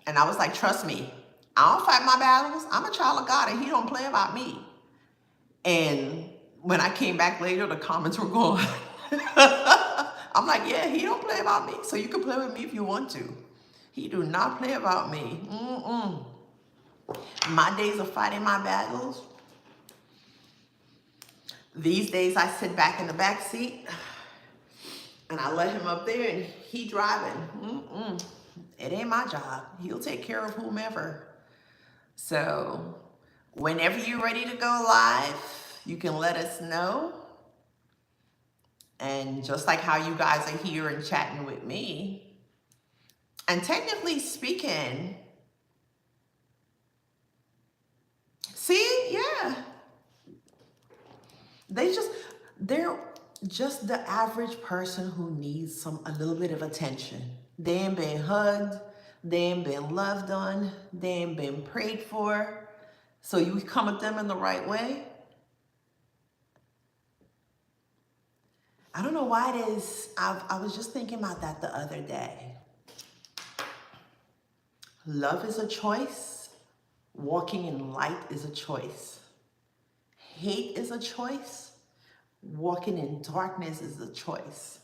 And I was like, trust me, I don't fight my battles. I'm a child of God and he don't play about me. And when I came back later, the comments were going. I'm like, yeah, he don't play about me. So you can play with me if you want to. He do not play about me. My days of fighting my battles. These days I sit back in the back seat and I let him up there and he driving. It ain't my job. He'll take care of whomever. So whenever you're ready to go live, you can let us know. And just like how you guys are here and chatting with me, and technically speaking, see, yeah, they're just the average person who needs a little bit of attention. They ain't been hugged, they ain't been loved on, they ain't been prayed for. So you come at them in the right way. I don't know why it is. I was just thinking about that the other day. Love is a choice. Walking in light is a choice. Hate is a choice. Walking in darkness is a choice.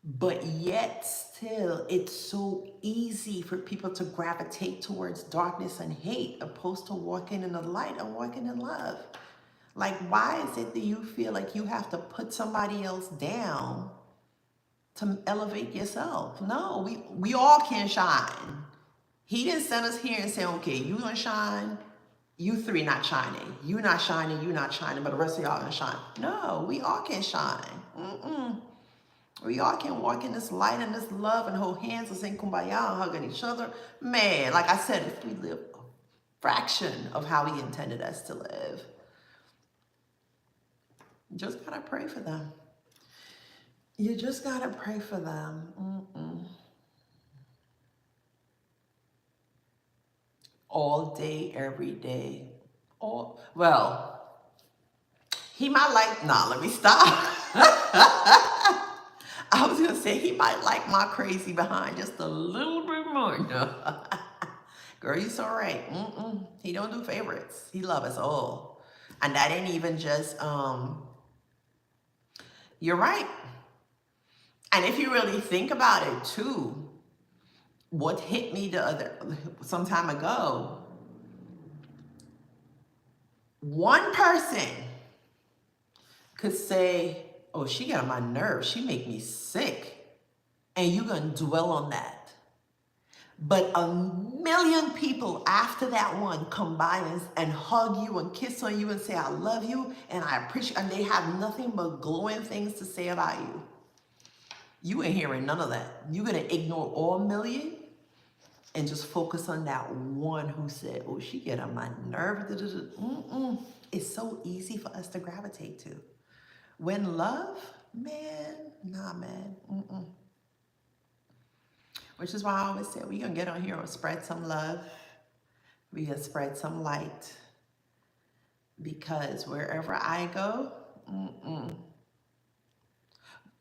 But yet still, it's so easy for people to gravitate towards darkness and hate opposed to walking in the light and walking in love. Like, why is it that you feel like you have to put somebody else down to elevate yourself? No, we all can shine. He didn't send us here and say, okay, you gonna shine, you three not shining. You not shining, you not shining, but the rest of y'all gonna shine. No, we all can shine. We all can walk in this light and this love and hold hands and sing kumbaya and hugging each other. Man, like I said, if we live a fraction of how he intended us to live, you just gotta pray for them. You just gotta pray for them. all day, every day. Well, he might like, nah, let me stop. I was gonna say he might like my crazy behind just a little bit more. No. Girl, you so right. He don't do favorites. He love us all. And that ain't even just, you're right. And if you really think about it too, what hit me some time ago, one person could say, oh, she got on my nerves. She make me sick. And you're going to dwell on that. But a million people after that one come by and hug you and kiss on you and say, I love you and I appreciate, and they have nothing but glowing things to say about you. You ain't hearing none of that. You're going to ignore all million and just focus on that one who said, oh, she get on my nerves. It's so easy for us to gravitate to. When love, man, nah, man. Which is why I always say we're going to get on here and spread some love. We're going to spread some light. Because wherever I go,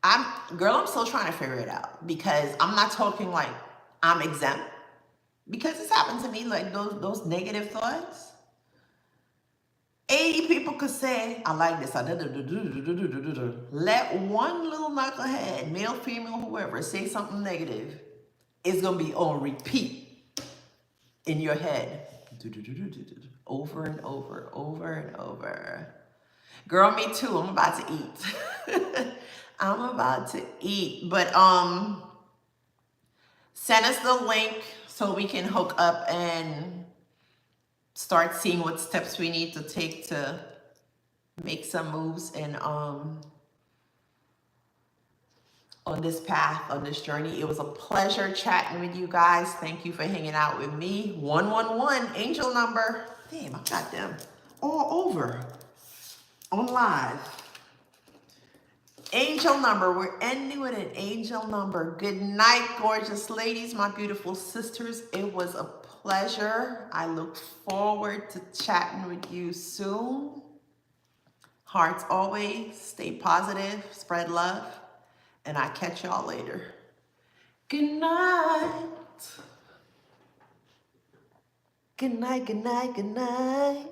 I'm still trying to figure it out. Because I'm not talking like I'm exempt. Because it's happened to me, like those negative thoughts. 80 people could say, I like this. Let one little knucklehead, male, female, whoever, say something negative. It's going to be on repeat in your head. Over and over, over and over. Girl, me too. I'm about to eat. I'm about to eat. But send us the link so we can hook up and start seeing what steps we need to take to make some moves and on this path, on this journey. It was a pleasure chatting with you guys. Thank you for hanging out with me. 111 angel number. Damn, I got them all over on live. Angel number. We're ending with an angel number. Good night, gorgeous ladies, my beautiful sisters. It was a pleasure. I look forward to chatting with you soon. Hearts always. Stay positive. Spread love. And I catch y'all later. Good night. Good night, good night, good night.